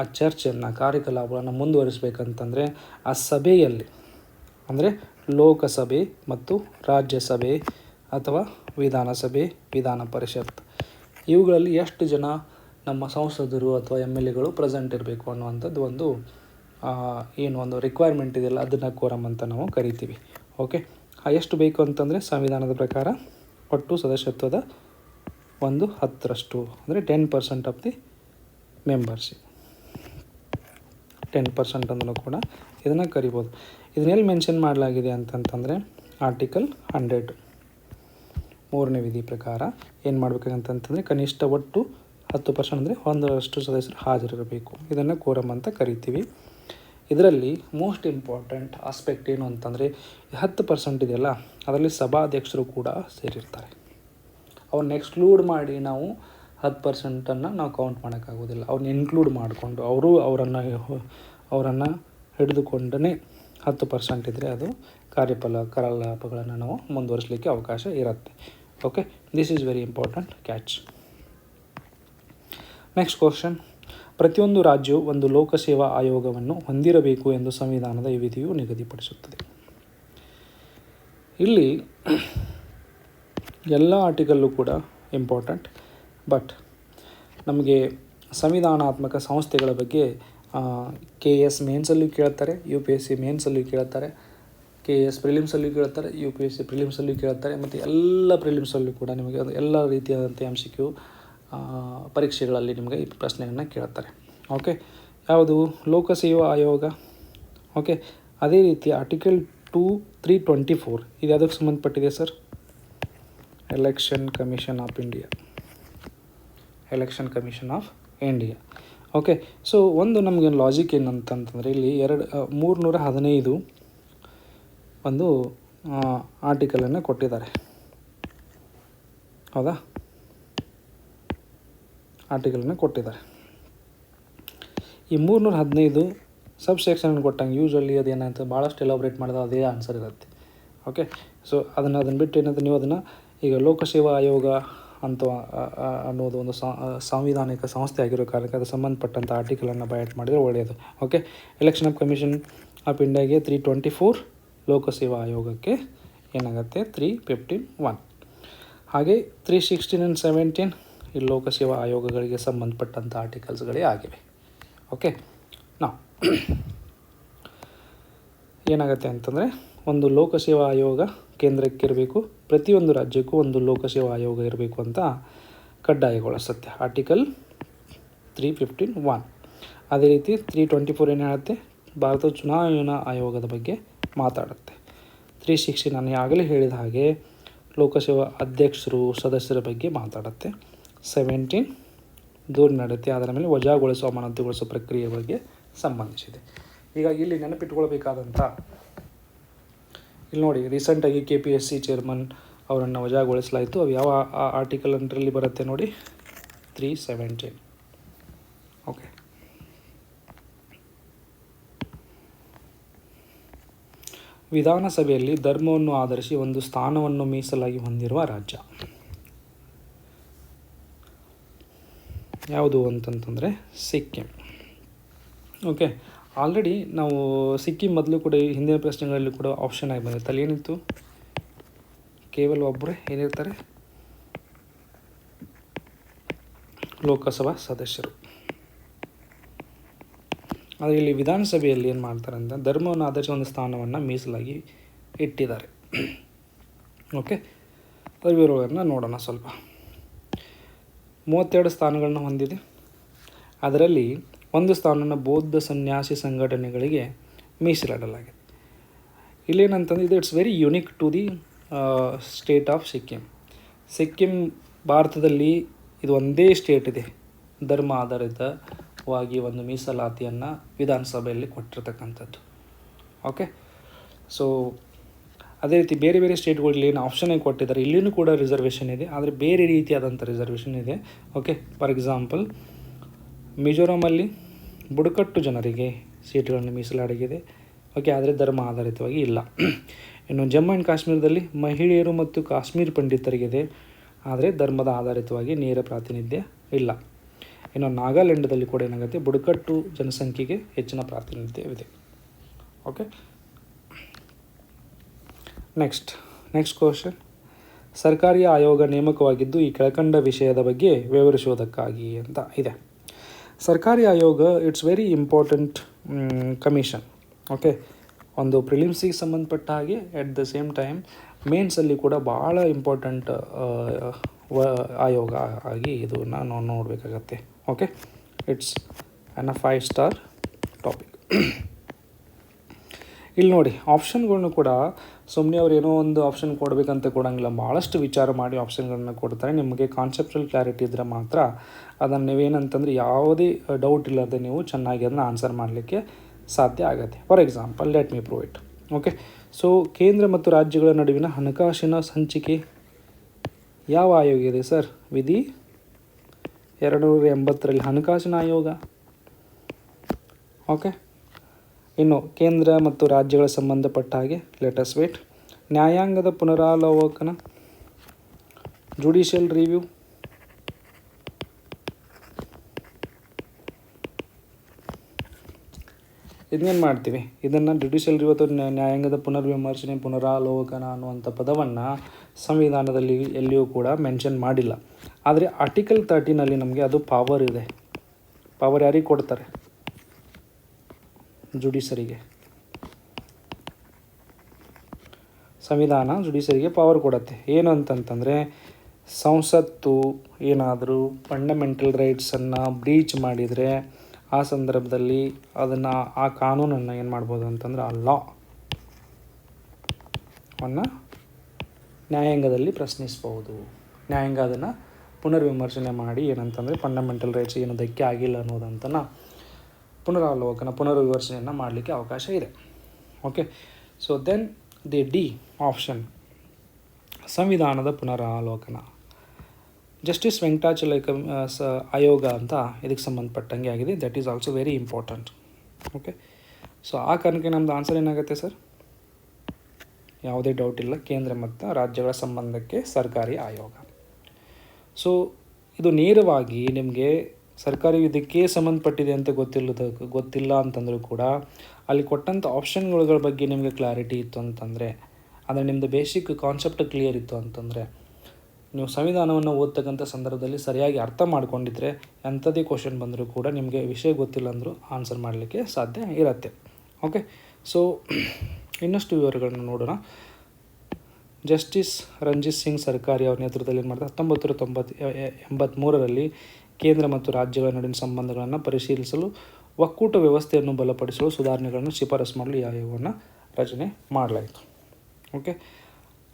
ಆ ಚರ್ಚೆಯನ್ನು, ಕಾರ್ಯಕಲಾಪಗಳನ್ನು ಮುಂದುವರಿಸಬೇಕಂತಂದರೆ ಆ ಸಭೆಯಲ್ಲಿ, ಅಂದರೆ ಲೋಕಸಭೆ ಮತ್ತು ರಾಜ್ಯಸಭೆ ಅಥವಾ ವಿಧಾನಸಭೆ, ವಿಧಾನ ಪರಿಷತ್, ಇವುಗಳಲ್ಲಿ ಎಷ್ಟು ಜನ ನಮ್ಮ ಸಂಸದರು ಅಥವಾ MLAಗಳು ಪ್ರೆಸೆಂಟ್ ಇರಬೇಕು ಅನ್ನುವಂಥದ್ದು ಒಂದು ರಿಕ್ವೈರ್ಮೆಂಟ್ ಇದೆಯಲ್ಲ, ಅದನ್ನು ಕೋರಮ್ ಅಂತ ನಾವು ಕರಿತೀವಿ. ಓಕೆ, ಎಷ್ಟು ಬೇಕು ಅಂತಂದರೆ ಸಂವಿಧಾನದ ಪ್ರಕಾರ ಒಟ್ಟು ಸದಸ್ಯತ್ವದ 1/10 ಅಂದರೆ 10% ಆಫ್ ದಿ ಮೆಂಬರ್ಶಿಪ್, 10% ಅಂದ್ರೂ ಕೂಡ ಇದನ್ನು ಕರಿಬೋದು. ಇದನ್ನೆಲ್ಲಿ ಮೆನ್ಷನ್ ಮಾಡಲಾಗಿದೆ ಅಂತಂತಂದರೆ ಆರ್ಟಿಕಲ್ 100 3ನೇ ವಿಧಿ ಪ್ರಕಾರ ಏನು ಮಾಡಬೇಕಂತಂತಂದರೆ ಕನಿಷ್ಠ ಒಟ್ಟು 10% ಅಂದರೆ 1/2 ಸದಸ್ಯರು ಹಾಜರಿರಬೇಕು. ಇದನ್ನು ಕೋರಮ್ ಅಂತ ಕರಿತೀವಿ. ಇದರಲ್ಲಿ ಮೋಸ್ಟ್ ಇಂಪಾರ್ಟೆಂಟ್ ಆಸ್ಪೆಕ್ಟ್ ಏನು ಅಂತಂದರೆ 10% ಇದೆಯಲ್ಲ, ಅದರಲ್ಲಿ ಸಭಾಧ್ಯಕ್ಷರು ಕೂಡ ಸೇರಿರ್ತಾರೆ. ಅವ್ರನ್ನ ಎಕ್ಸ್ಕ್ಲೂಡ್ ಮಾಡಿ ನಾವು 10%ಅನ್ನು ನಾವು ಕೌಂಟ್ ಮಾಡೋಕ್ಕಾಗೋದಿಲ್ಲ. ಅವ್ರನ್ನ ಇನ್ಕ್ಲೂಡ್ ಮಾಡಿಕೊಂಡು ಅವರನ್ನು ಹಿಡಿದುಕೊಂಡೇ 10% ಇದ್ದರೆ ಅದು ಕಲಾಪಗಳನ್ನು ನಾವು ಮುಂದುವರಿಸಲಿಕ್ಕೆ ಅವಕಾಶ ಇರುತ್ತೆ. Okay, this is very important catch. Next question, ಪ್ರತಿಯೊಂದು ರಾಜ್ಯವು ಒಂದು ಲೋಕಸೇವಾ ಆಯೋಗವನ್ನು ಹೊಂದಿರಬೇಕು ಎಂದು ಸಂವಿಧಾನದ ಈ ವಿಧಿಯು ನಿಗದಿಪಡಿಸುತ್ತದೆ. ಇಲ್ಲಿ ಎಲ್ಲ ಆರ್ಟಿಕಲ್ಲು ಕೂಡ ಇಂಪಾರ್ಟೆಂಟ್, ಬಟ್ ನಮಗೆ ಸಂವಿಧಾನಾತ್ಮಕ ಸಂಸ್ಥೆಗಳ ಬಗ್ಗೆ KS ಮೇನ್ಸಲ್ಲೂ ಕೇಳ್ತಾರೆ, UPSC ಮೇನ್ಸಲ್ಲೂ ಕೇಳ್ತಾರೆ, KS ಪ್ರಿಲಿಮ್ಸಲ್ಲೂ ಕೇಳ್ತಾರೆ, UPSC ಪ್ರಿಲಿಮ್ಸಲ್ಲೂ ಕೇಳ್ತಾರೆ, ಮತ್ತು ಎಲ್ಲ ಪ್ರಿಲಿಮ್ಸಲ್ಲೂ ಕೂಡ ನಿಮಗೆ ಎಲ್ಲ ರೀತಿಯಾದಂಥ MCQ ಪರೀಕ್ಷೆಗಳಲ್ಲಿ ನಿಮಗೆ ಈ ಪ್ರಶ್ನೆಯನ್ನು ಕೇಳ್ತಾರೆ. ಓಕೆ, ಯಾವುದು ಲೋಕಸೇವಾ ಆಯೋಗ. ಓಕೆ, ಅದೇ ರೀತಿ ಆರ್ಟಿಕಲ್ 324 ಇದು ಯಾವುದಕ್ಕೆ ಸಂಬಂಧಪಟ್ಟಿದೆ sir? Election commission of India. Okay, so ಒಂದು ನಮಗೆ ಲಾಜಿಕ್ ಏನಂತಂತಂದರೆ ಇಲ್ಲಿ 315 ಒಂದು ಆರ್ಟಿಕಲನ್ನು ಕೊಟ್ಟಿದ್ದಾರೆ, ಹೌದಾ? ಆರ್ಟಿಕಲನ್ನು ಕೊಟ್ಟಿದ್ದಾರೆ. ಈ 315 ಸೆಕ್ಷನ್ ಕೊಟ್ಟಂಗೆ ಯೂಶ್ವಲಿ ಅದೇನಂತ ಭಾಳಷ್ಟು ಎಲಾಬ್ರೇಟ್ ಮಾಡಿದ್ರೆ ಅದೇ ಆನ್ಸರ್ ಇರುತ್ತೆ. ಓಕೆ, ಸೊ ಅದನ್ನು ಬಿಟ್ಟು ಏನಂತ ನೀವು ಅದನ್ನು ಈಗ ಲೋಕಸೇವಾ ಆಯೋಗ ಅಂತ ಅನ್ನೋದು ಒಂದು ಸಾಂವಿಧಾನಿಕ ಸಂಸ್ಥೆ ಆಗಿರೋ ಕಾರಣಕ್ಕೆ ಅದು ಸಂಬಂಧಪಟ್ಟಂಥ ಆರ್ಟಿಕಲನ್ನು ಬೈಟ್ ಮಾಡಿದರೆ ಒಳ್ಳೆಯದು. Okay, election of commission of ಇಂಡಿಯಾಗೆ 324, ಲೋಕಸೇವಾ ಆಯೋಗಕ್ಕೆ ಏನಾಗುತ್ತೆ 351. ಹಾಗೆ 316 and 17 ಈ ಲೋಕಸೇವಾ ಆಯೋಗಗಳಿಗೆ ಸಂಬಂಧಪಟ್ಟಂಥ ಆರ್ಟಿಕಲ್ಸ್ಗಳೇ ಆಗಿವೆ. ಓಕೆ, ನಾವು ಏನಾಗುತ್ತೆ ಅಂತಂದರೆ ಒಂದು ಲೋಕಸೇವಾ ಆಯೋಗ ಕೇಂದ್ರಕ್ಕಿರಬೇಕು, ಪ್ರತಿಯೊಂದು ರಾಜ್ಯಕ್ಕೂ ಒಂದು ಲೋಕಸೇವಾ ಆಯೋಗ ಇರಬೇಕು ಅಂತ ಕಡ್ಡಾಯಗೊಳಿಸುತ್ತೆ ಆರ್ಟಿಕಲ್ 315(1). ಅದೇ ರೀತಿ 324 ಏನು ಹೇಳುತ್ತೆ, ಭಾರತದ ಚುನಾವಣಾ ಆಯೋಗದ ಬಗ್ಗೆ ಮಾತಾಡುತ್ತೆ. 316 ನಾನು ಆಗಲೇ ಹೇಳಿದ ಹಾಗೆ ಲೋಕಸೇವಾ ಅಧ್ಯಕ್ಷರು ಸದಸ್ಯರ ಬಗ್ಗೆ ಮಾತಾಡುತ್ತೆ. 17 ದೂರ ನಡೆಯುತ್ತೆ, ಅದರ ಮೇಲೆ ವಜಾಗೊಳಿಸುವ ಅಮಾನತುಗೊಳಿಸುವ ಪ್ರಕ್ರಿಯೆ ಬಗ್ಗೆ ಸಂಬಂಧಿಸಿದೆ. ಹೀಗಾಗಿ ಇಲ್ಲಿ ನೆನಪಿಟ್ಕೊಳ್ಬೇಕಾದಂಥ, ಇಲ್ಲಿ ನೋಡಿ ರೀಸೆಂಟಾಗಿ KPSC ಚೇರ್ಮನ್ ಅವರನ್ನು ವಜಾಗೊಳಿಸಲಾಯಿತು. ಅವು ಯಾವ ಆರ್ಟಿಕಲ್ ಅಂಡರಲ್ಲಿ ಬರುತ್ತೆ ನೋಡಿ, 317. ಓಕೆ, ವಿಧಾನಸಭೆಯಲ್ಲಿ ಧರ್ಮವನ್ನು ಆಧರಿಸಿ ಒಂದು ಸ್ಥಾನವನ್ನು ಮೀಸಲಾಗಿ ಹೊಂದಿರುವ ರಾಜ್ಯ ಯಾವುದು ಅಂತಂತಂದರೆ ಸಿಕ್ಕಿಂ. ಓಕೆ, ಆಲ್ರೆಡಿ ನಾವು ಸಿಕ್ಕಿಂ ಮೊದಲು ಕೂಡ ಹಿಂದಿನ ಪ್ರಶ್ನೆಗಳಲ್ಲಿ ಕೂಡ ಆಪ್ಷನ್ ಆಗಿ ಬಂದಿತ್ತು. ಅಲ್ಲಿ ಏನಿತ್ತು, ಕೇವಲ ಒಬ್ಬರೇ ಏನಿರ್ತಾರೆ ಲೋಕಸಭಾ ಸದಸ್ಯರು. ಆದರೆ ಇಲ್ಲಿ ವಿಧಾನಸಭೆಯಲ್ಲಿ ಏನು ಮಾಡ್ತಾರೆ ಅಂತ ಧರ್ಮವನ್ನು ಆಧರಿಸಿ ಒಂದು ಸ್ಥಾನವನ್ನು ಮೀಸಲಾಗಿ ಇಟ್ಟಿದ್ದಾರೆ. ಓಕೆ, ಅದರ ವಿವರಗಳನ್ನು ನೋಡೋಣ ಸ್ವಲ್ಪ. 32 ಸ್ಥಾನಗಳನ್ನು ಹೊಂದಿದೆ. ಅದರಲ್ಲಿ 1 ಸ್ಥಾನವನ್ನು ಬೌದ್ಧ ಸನ್ಯಾಸಿ ಸಂಘಟನೆಗಳಿಗೆ ಮೀಸಲಿಡಲಾಗಿದೆ. ಇಲ್ಲೇನಂತಂದ್ರೆ ಇದು it's very unique to the state of Sikkim ಭಾರತದಲ್ಲಿ ಇದು ಒಂದೇ ಸ್ಟೇಟ್ ಇದೆ ಧರ್ಮ ಆಧಾರಿತವಾಗಿ ಒಂದು ಮೀಸಲಾತಿಯನ್ನು ವಿಧಾನಸಭೆಯಲ್ಲಿ ಕೊಟ್ಟಿರ್ತಕ್ಕಂಥದ್ದು. ಓಕೆ, ಸೊ ಅದೇ ರೀತಿ ಬೇರೆ ಬೇರೆ ಸ್ಟೇಟ್ಗಳಲ್ಲಿ ಏನು ಆಪ್ಷನ್ ಕೊಟ್ಟಿದ್ದಾರೆ, ಇಲ್ಲಿಯೂ ಕೂಡ ರಿಸರ್ವೇಷನ್ ಇದೆ, ಆದರೆ ಬೇರೆ ರೀತಿಯಾದಂಥ ರಿಸರ್ವೇಷನ್ ಇದೆ. ಓಕೆ, ಫಾರ್ ಎಕ್ಸಾಂಪಲ್ ಮಿಜೋರಾಮಲ್ಲಿ ಬುಡಕಟ್ಟು ಜನರಿಗೆ ಸೀಟುಗಳನ್ನು ಮೀಸಲಾಗಿದೆ. ಓಕೆ, ಆದರೆ ಧರ್ಮ ಆಧಾರಿತವಾಗಿ ಇಲ್ಲ. ಇನ್ನು ಜಮ್ಮು ಆ್ಯಂಡ್ ಕಾಶ್ಮೀರದಲ್ಲಿ ಮಹಿಳೆಯರು ಮತ್ತು ಕಾಶ್ಮೀರ್ ಪಂಡಿತರಿಗಿದೆ, ಆದರೆ ಧರ್ಮದ ಆಧಾರಿತವಾಗಿ ನೇರ ಪ್ರಾತಿನಿಧ್ಯ ಇಲ್ಲ. ಇನ್ನು ನಾಗಾಲ್ಯಾಂಡದಲ್ಲಿ ಕೂಡ ಏನಾಗುತ್ತೆ, ಬುಡಕಟ್ಟು ಜನಸಂಖ್ಯೆಗೆ ಹೆಚ್ಚಿನ ಪ್ರಾತಿನಿಧ್ಯವಿದೆ. Okay, next question. ಸರ್ಕಾರಿ ಆಯೋಗ ನೇಮಕವಾಗಿದ್ದು ಈ ಕೆಳಕಂಡ ವಿಷಯದ ಬಗ್ಗೆ ವಿವರಿಸುವುದಕ್ಕಾಗಿ ಅಂತ ಇದೆ. ಸರ್ಕಾರಿ ಆಯೋಗ it's very important commission. Okay, ಒಂದು ಪ್ರಿಲಿಮ್ಸಿಗೆ ಸಂಬಂಧಪಟ್ಟ ಹಾಗೆ ಎಟ್ ದ ಸೇಮ್ ಟೈಮ್ ಮೇನ್ಸಲ್ಲಿ ಕೂಡ ಭಾಳ ಇಂಪಾರ್ಟೆಂಟ್ ಆಯೋಗ ಆಗಿ ಇದನ್ನು ನಾವು ನೋಡಬೇಕಾಗತ್ತೆ. Okay, it's on a 5 star topic. ಇಲ್ಲಿ ನೋಡಿ, ಆಪ್ಷನ್ಗಳನ್ನು ಕೂಡ ಸುಮ್ಮನೆ ಅವ್ರು ಏನೋ ಒಂದು ಆಪ್ಷನ್ ಕೊಡಬೇಕಂತ ಕೊಡೋಂಗಿಲ್ಲ, ಭಾಳಷ್ಟು ವಿಚಾರ ಮಾಡಿ ಆಪ್ಷನ್ಗಳನ್ನ ಕೊಡ್ತಾರೆ. ನಿಮಗೆ ಕಾನ್ಸೆಪ್ಟಲ್ ಕ್ಲಾರಿಟಿ ಇದ್ದರೆ ಮಾತ್ರ ಅದನ್ನು ನೀವೇನಂತಂದರೆ ಯಾವುದೇ ಡೌಟ್ ಇಲ್ಲದೆ ನೀವು ಚೆನ್ನಾಗಿ ಅದನ್ನು ಆನ್ಸರ್ ಮಾಡಲಿಕ್ಕೆ ಸಾಧ್ಯ ಆಗುತ್ತೆ. For example let me prove it. Okay, so ಕೇಂದ್ರ ಮತ್ತು ರಾಜ್ಯಗಳ ನಡುವಿನ ಹಣಕಾಸಿನ ಹಂಚಿಕೆ ಯಾವ ಆಯೋಗ ಇದೆ ಸರ್? ವಿಧಿ 280ರಲ್ಲಿ ಹಣಕಾಸಿನ ಆಯೋಗ. ಓಕೆ, ಇನ್ನು ಕೇಂದ್ರ ಮತ್ತು ರಾಜ್ಯಗಳ ಸಂಬಂಧಪಟ್ಟ ಹಾಗೆ ಲೆಟಸ್ ವೇಟ್. ನ್ಯಾಯಾಂಗದ ಪುನರಾವಲೋಕನ, ಜುಡಿಷಿಯಲ್ ರಿವ್ಯೂ, ಇದನ್ನೇನು ಮಾಡ್ತೀವಿ, ಇದನ್ನು ಜುಡಿಷಿಯಲ್ ರಿವ್ಯೂ ಅಥವಾ ನ್ಯಾಯಾಂಗದ ಪುನರ್ವಿಮರ್ಶನೆ ಪುನರಾವಲೋಕನ ಅನ್ನುವಂಥ ಪದವನ್ನು ಸಂವಿಧಾನದಲ್ಲಿ ಎಲ್ಲಿಯೂ ಕೂಡ ಮೆನ್ಷನ್ ಮಾಡಿಲ್ಲ. ಆದರೆ ಆರ್ಟಿಕಲ್ 13ನಲ್ಲಿ ನಮಗೆ ಅದು ಪವರ್ ಇದೆ. ಪವರ್ ಯಾರಿಗೆ ಕೊಡ್ತಾರೆ? ಜುಡಿಷರಿಗೆ. ಸಂವಿಧಾನ ಜುಡಿಷರಿಗೆ ಪವರ್ ಕೊಡುತ್ತೆ. ಏನು ಅಂತಂತಂದರೆ, ಸಂಸತ್ತು ಏನಾದರೂ ಫಂಡಮೆಂಟಲ್ ರೈಟ್ಸನ್ನು ಬ್ರೀಚ್ ಮಾಡಿದರೆ ಆ ಸಂದರ್ಭದಲ್ಲಿ ಆ ಕಾನೂನನ್ನು ಏನು ಮಾಡ್ಬೋದು ಅಂತಂದರೆ, ಆ ಲಾವನ್ನು ನ್ಯಾಯಾಂಗದಲ್ಲಿ ಪ್ರಶ್ನಿಸ್ಬೋದು. ನ್ಯಾಯಾಂಗ ಅದನ್ನು ಪುನರ್ವಿಮರ್ಶನೆ ಮಾಡಿ ಏನಂತಂದರೆ ಫಂಡಮೆಂಟಲ್ ರೈಟ್ಸ್ ಏನು ಧಕ್ಕೆ ಆಗಿಲ್ಲ ಅನ್ನೋದಂತನ ಪುನರ್ವಿಮರ್ಶನೆಯನ್ನು ಮಾಡಲಿಕ್ಕೆ ಅವಕಾಶ ಇದೆ. Okay, so then the D option, ಸಂವಿಧಾನದ ಪುನರಾವಲೋಕನ, ಜಸ್ಟಿಸ್ ವೆಂಕಟಾಚಲೈಕ ಆಯೋಗ ಅಂತ ಇದಕ್ಕೆ ಸಂಬಂಧಪಟ್ಟಂಗೆ ಆಗಿದೆ. That is also very important. Okay, so ಆ ಕಾರಣಕ್ಕೆ ನಮ್ಮದು ಆನ್ಸರ್ ಏನಾಗುತ್ತೆ ಸರ್? ಯಾವುದೇ ಡೌಟ್ ಇಲ್ಲ, ಕೇಂದ್ರ ಮತ್ತು ರಾಜ್ಯಗಳ ಸಂಬಂಧಕ್ಕೆ ಸರ್ಕಾರಿ ಆಯೋಗ. ಸೊ ಇದು ನೇರವಾಗಿ ನಿಮಗೆ ಸರ್ಕಾರಿ ಇದಕ್ಕೆ ಸಂಬಂಧಪಟ್ಟಿದೆ ಅಂತ ಗೊತ್ತಿಲ್ಲ ಅಂತಂದರೂ ಕೂಡ ಅಲ್ಲಿ ಕೊಟ್ಟಂಥ ಆಪ್ಷನ್ಗಳ ಬಗ್ಗೆ ನಿಮಗೆ ಕ್ಲಾರಿಟಿ ಇತ್ತು ಅಂತಂದರೆ, ಅಂದರೆ ನಿಮ್ಮದು ಬೇಸಿಕ್ ಕಾನ್ಸೆಪ್ಟ್ ಕ್ಲಿಯರ್ ಇತ್ತು ಅಂತಂದರೆ, ನೀವು ಸಂವಿಧಾನವನ್ನು ಓದ್ತಕ್ಕಂಥ ಸಂದರ್ಭದಲ್ಲಿ ಸರಿಯಾಗಿ ಅರ್ಥ ಮಾಡ್ಕೊಂಡಿದ್ರೆ ಎಂಥದೇ ಕ್ವಶನ್ ಬಂದರೂ ಕೂಡ ನಿಮಗೆ ವಿಷಯ ಗೊತ್ತಿಲ್ಲ ಅಂದರೂ ಆನ್ಸರ್ ಮಾಡಲಿಕ್ಕೆ ಸಾಧ್ಯ ಇರುತ್ತೆ. ಓಕೆ, ಸೊ ಇನ್ನಷ್ಟು ವಿವರಗಳನ್ನು ನೋಡೋಣ. ಜಸ್ಟಿಸ್ ರಂಜಿತ್ ಸಿಂಗ್ ಸರ್ಕಾರಿ ಅವರ ನೇತೃತ್ವದಲ್ಲಿ ಏನು ಮಾಡಿದ 1983ರಲ್ಲಿ ಕೇಂದ್ರ ಮತ್ತು ರಾಜ್ಯಗಳ ನಡುವಿನ ಸಂಬಂಧಗಳನ್ನು ಪರಿಶೀಲಿಸಲು ಒಕ್ಕೂಟ ವ್ಯವಸ್ಥೆಯನ್ನು ಬಲಪಡಿಸಲು ಸುಧಾರಣೆಗಳನ್ನು ಶಿಫಾರಸು ಮಾಡಲು ಈ ಆಯೋಗವನ್ನು ರಚನೆ ಮಾಡಲಾಯಿತು. ಓಕೆ,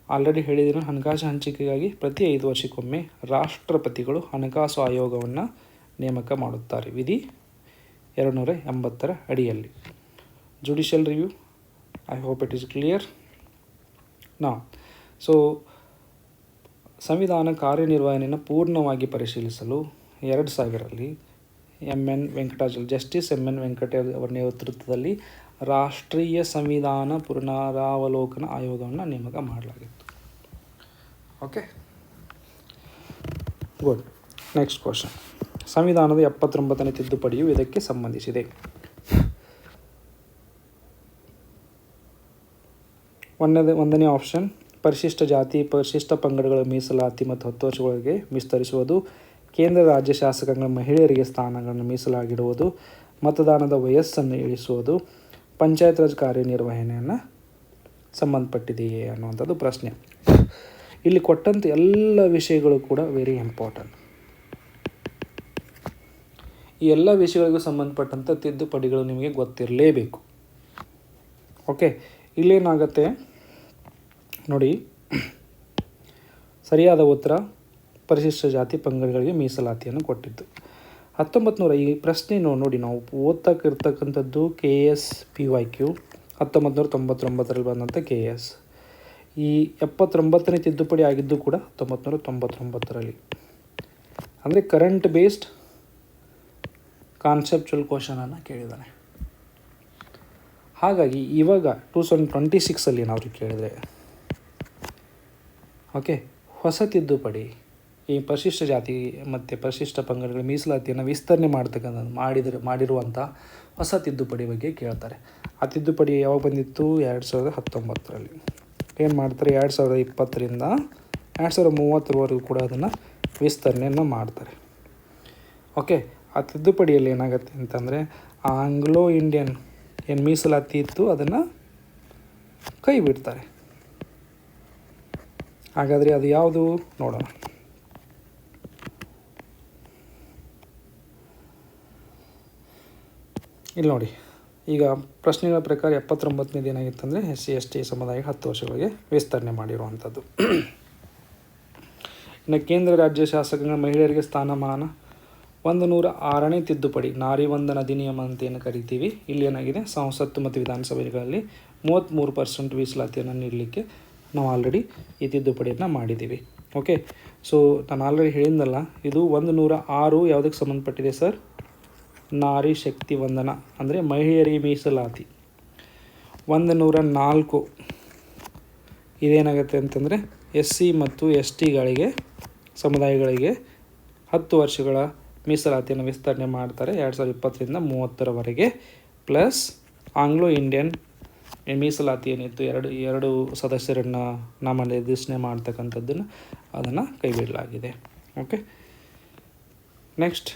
ಆಲ್ರೆಡಿ ಹೇಳಿದ್ದೀನಿ, ಹಣಕಾಸು ಹಂಚಿಕೆಗಾಗಿ ಪ್ರತಿ 5 ವರ್ಷಕ್ಕೊಮ್ಮೆ ರಾಷ್ಟ್ರಪತಿಗಳು ಹಣಕಾಸು ಆಯೋಗವನ್ನು ನೇಮಕ ಮಾಡುತ್ತಾರೆ. ವಿಧಿ 280ರ ಅಡಿಯಲ್ಲಿ. Judicial review, I hope it is clear ನಾ. ಸೊ ಸಂವಿಧಾನ ಕಾರ್ಯನಿರ್ವಹಣೆಯನ್ನು ಪೂರ್ಣವಾಗಿ ಪರಿಶೀಲಿಸಲು 2000ರಲ್ಲಿ ಜಸ್ಟಿಸ್ MN ವೆಂಕಟಾಚಲ ಅವರ ನೇತೃತ್ವದಲ್ಲಿ ರಾಷ್ಟ್ರೀಯ ಸಂವಿಧಾನ ಪುನರಾವಲೋಕನ ಆಯೋಗವನ್ನು ನೇಮಕ ಮಾಡಲಾಗಿತ್ತು. Okay, good. Next question. ಸಂವಿಧಾನದ 79ನೇ ತಿದ್ದುಪಡಿಯು ಇದಕ್ಕೆ ಸಂಬಂಧಿಸಿದೆ. ಒಂದನೇ ಆಪ್ಷನ್, ಪರಿಶಿಷ್ಟ ಜಾತಿ ಪರಿಶಿಷ್ಟ ಪಂಗಡಗಳ ಮೀಸಲಾತಿ ಮತ್ತು 10 ವರ್ಷಗಳಿಗೆ ವಿಸ್ತರಿಸುವುದು, ಕೇಂದ್ರ ರಾಜ್ಯ ಶಾಸಕಾಂಗ ಮಹಿಳೆಯರಿಗೆ ಸ್ಥಾನಗಳನ್ನು ಮೀಸಲಾಗಿಡುವುದು, ಮತದಾನದ ವಯಸ್ಸನ್ನು ಇಳಿಸುವುದು, ಪಂಚಾಯತ್ ರಾಜ್ ಕಾರ್ಯನಿರ್ವಹಣೆಯನ್ನು ಸಂಬಂಧಪಟ್ಟಿದೆಯೇ ಅನ್ನುವಂಥದ್ದು ಪ್ರಶ್ನೆ. ಇಲ್ಲಿ ಕೊಟ್ಟಂಥ ಎಲ್ಲ ವಿಷಯಗಳು ಕೂಡ ವೆರಿ ಇಂಪಾರ್ಟೆಂಟ್. ಈ ಎಲ್ಲ ವಿಷಯಗಳಿಗೂ ಸಂಬಂಧಪಟ್ಟಂಥ ತಿದ್ದುಪಡಿಗಳು ನಿಮಗೆ ಗೊತ್ತಿರಲೇಬೇಕು. ಓಕೆ, ಇಲ್ಲೇನಾಗತ್ತೆ ನೋಡಿ, ಸರಿಯಾದ ಉತ್ತರ ಪರಿಶಿಷ್ಟ ಜಾತಿ ಪಂಗಡಗಳಿಗೆ ಮೀಸಲಾತಿಯನ್ನು ಕೊಟ್ಟಿದ್ದು 1900. ಈ ಪ್ರಶ್ನೆ ನೋಡಿ, ನಾವು ಓದ್ತಕ್ಕಿರ್ತಕ್ಕಂಥದ್ದು KSPYQ 1999ರಲ್ಲಿ ಬಂದಂಥ KS. ಈ 79ನೇ ತಿದ್ದುಪಡಿ ಆಗಿದ್ದು ಕೂಡ 1999ರಲ್ಲಿ. ಅಂದರೆ ಕರೆಂಟ್ ಬೇಸ್ಡ್ ಕಾನ್ಸೆಪ್ಚುವಲ್ ಕ್ವಶನನ್ನು ಕೇಳಿದ್ದಾನೆ. ಹಾಗಾಗಿ ಇವಾಗ 2026 ಏನಾದರೂ ಕೇಳಿದರೆ, ಓಕೆ, ಹೊಸ ತಿದ್ದುಪಡಿ ಈ ಪರಿಶಿಷ್ಟ ಜಾತಿ ಮತ್ತು ಪರಿಶಿಷ್ಟ ಪಂಗಡಗಳ ಮೀಸಲಾತಿಯನ್ನು ವಿಸ್ತರಣೆ ಮಾಡಿರುವಂಥ ಹೊಸ ತಿದ್ದುಪಡಿ ಬಗ್ಗೆ ಕೇಳ್ತಾರೆ. ಆ ತಿದ್ದುಪಡಿ ಯಾವಾಗ ಬಂದಿತ್ತು? 2019ರಲ್ಲಿ. ಏನು ಮಾಡ್ತಾರೆ? 2020ರಿಂದ 2030ವರೆಗೂ ಕೂಡ ಅದನ್ನು ವಿಸ್ತರಣೆಯನ್ನು ಮಾಡ್ತಾರೆ. ಓಕೆ, ಆ ತಿದ್ದುಪಡಿಯಲ್ಲಿ ಏನಾಗುತ್ತೆ ಅಂತಂದರೆ, ಆಂಗ್ಲೋ ಇಂಡಿಯನ್ ಏನು ಮೀಸಲಾತಿ ಇತ್ತು ಅದನ್ನು ಕೈ ಬಿಡ್ತಾರೆ. ಹಾಗಾದರೆ ಅದು ಯಾವುದು ನೋಡೋಣ. ಇಲ್ಲಿ ನೋಡಿ, ಈಗ ಪ್ರಶ್ನೆಗಳ ಪ್ರಕಾರ 79ನೇದು ಏನಾಗಿತ್ತಂದರೆ SC/ST ಸಮುದಾಯ 10 ವರ್ಷಗಳಿಗೆ ವಿಸ್ತರಣೆ ಮಾಡಿರುವಂಥದ್ದು. ಇನ್ನು ಕೇಂದ್ರ ರಾಜ್ಯ ಶಾಸಕರ ಮಹಿಳೆಯರಿಗೆ ಸ್ಥಾನಮಾನ 106ನೇ ತಿದ್ದುಪಡಿ ನಾರಿ ವಂದನ ಅಧಿನಿಯಮ ಅಂತ ಏನು ಕರಿತೀವಿ. ಇಲ್ಲಿ ಏನಾಗಿದೆ, ಸಂಸತ್ತು ಮತ್ತು ವಿಧಾನಸಭೆಗಳಲ್ಲಿ 33% ಮೀಸಲಾತಿಯನ್ನು ನೀಡಲಿಕ್ಕೆ ನಾವು ಆಲ್ರೆಡಿ ಈ ತಿದ್ದುಪಡಿಯನ್ನು ಮಾಡಿದ್ದೀವಿ. ಓಕೆ, ಸೊ ನಾನು ಆಲ್ರೆಡಿ ಹೇಳಿದ್ನಲ್ಲ, ಇದು 106 ಯಾವುದಕ್ಕೆ ಸಂಬಂಧಪಟ್ಟಿದೆ ಸರ್? ನಾರಿ ಶಕ್ತಿ ವಂದನ ಅಂದರೆ ಮಹಿಳೆಯರಿಗೆ ಮೀಸಲಾತಿ. 104 ಇದೇನಾಗುತ್ತೆ ಅಂತಂದರೆ SC ಮತ್ತು STಗಳಿಗೆ ಸಮುದಾಯಗಳಿಗೆ 10 ವರ್ಷಗಳ ಮೀಸಲಾತಿಯನ್ನು ವಿಸ್ತರಣೆ ಮಾಡ್ತಾರೆ 2020ರಿಂದ 30ರವರೆಗೆ. ಪ್ಲಸ್ ಆಂಗ್ಲೋ ಇಂಡಿಯನ್ ಮೀಸಲಾತಿ ಏನಿತ್ತು, ಎರಡು ಸದಸ್ಯರನ್ನು ನಾಮನಿರ್ದೇಶನೆ ಮಾಡ್ತಕ್ಕಂಥದ್ದನ್ನು ಅದನ್ನು ಕೈಬಿಡಲಾಗಿದೆ. ಓಕೆ, ನೆಕ್ಸ್ಟ್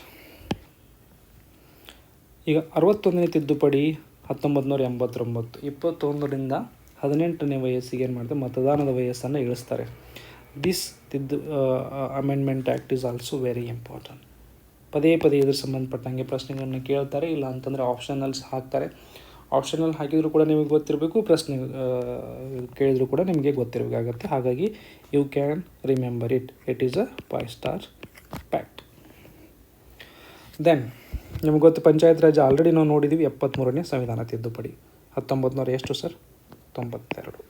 ಈಗ 61ನೇ ತಿದ್ದುಪಡಿ 1989. 21ರಿಂದ 18ನೇ ವಯಸ್ಸಿಗೆ ಏನು ಮಾಡ್ತಾರೆ, ಮತದಾನದ ವಯಸ್ಸನ್ನು ಇಳಿಸ್ತಾರೆ. This amendment act is also very important. ಪದೇ ಇದ್ರ ಸಂಬಂಧಪಟ್ಟಂಗೆ ಪ್ರಶ್ನೆಗಳನ್ನು ಕೇಳ್ತಾರೆ, ಇಲ್ಲ ಅಂತಂದರೆ ಆಪ್ಷನಲ್ಸ್ ಹಾಕ್ತಾರೆ. ಆಪ್ಷನಲ್ ಹಾಕಿದರೂ ಕೂಡ ನಿಮಗೆ ಗೊತ್ತಿರಬೇಕು, ಪ್ರಶ್ನೆ ಕೇಳಿದರೂ ಕೂಡ ನಿಮಗೆ ಗೊತ್ತಿರಬೇಕಾಗತ್ತೆ. ಹಾಗಾಗಿ you can remember it is a 5-star fact. Then ನಿಮ್ಗೆ ಗೊತ್ತು, ಪಂಚಾಯತ್ ರಾಜ್ ಆಲ್ರೆಡಿ ನಾವು ನೋಡಿದ್ದೀವಿ. 73ನೇ ಸಂವಿಧಾನ ತಿದ್ದುಪಡಿ 1900 ಎಷ್ಟು ಸರ್? 92.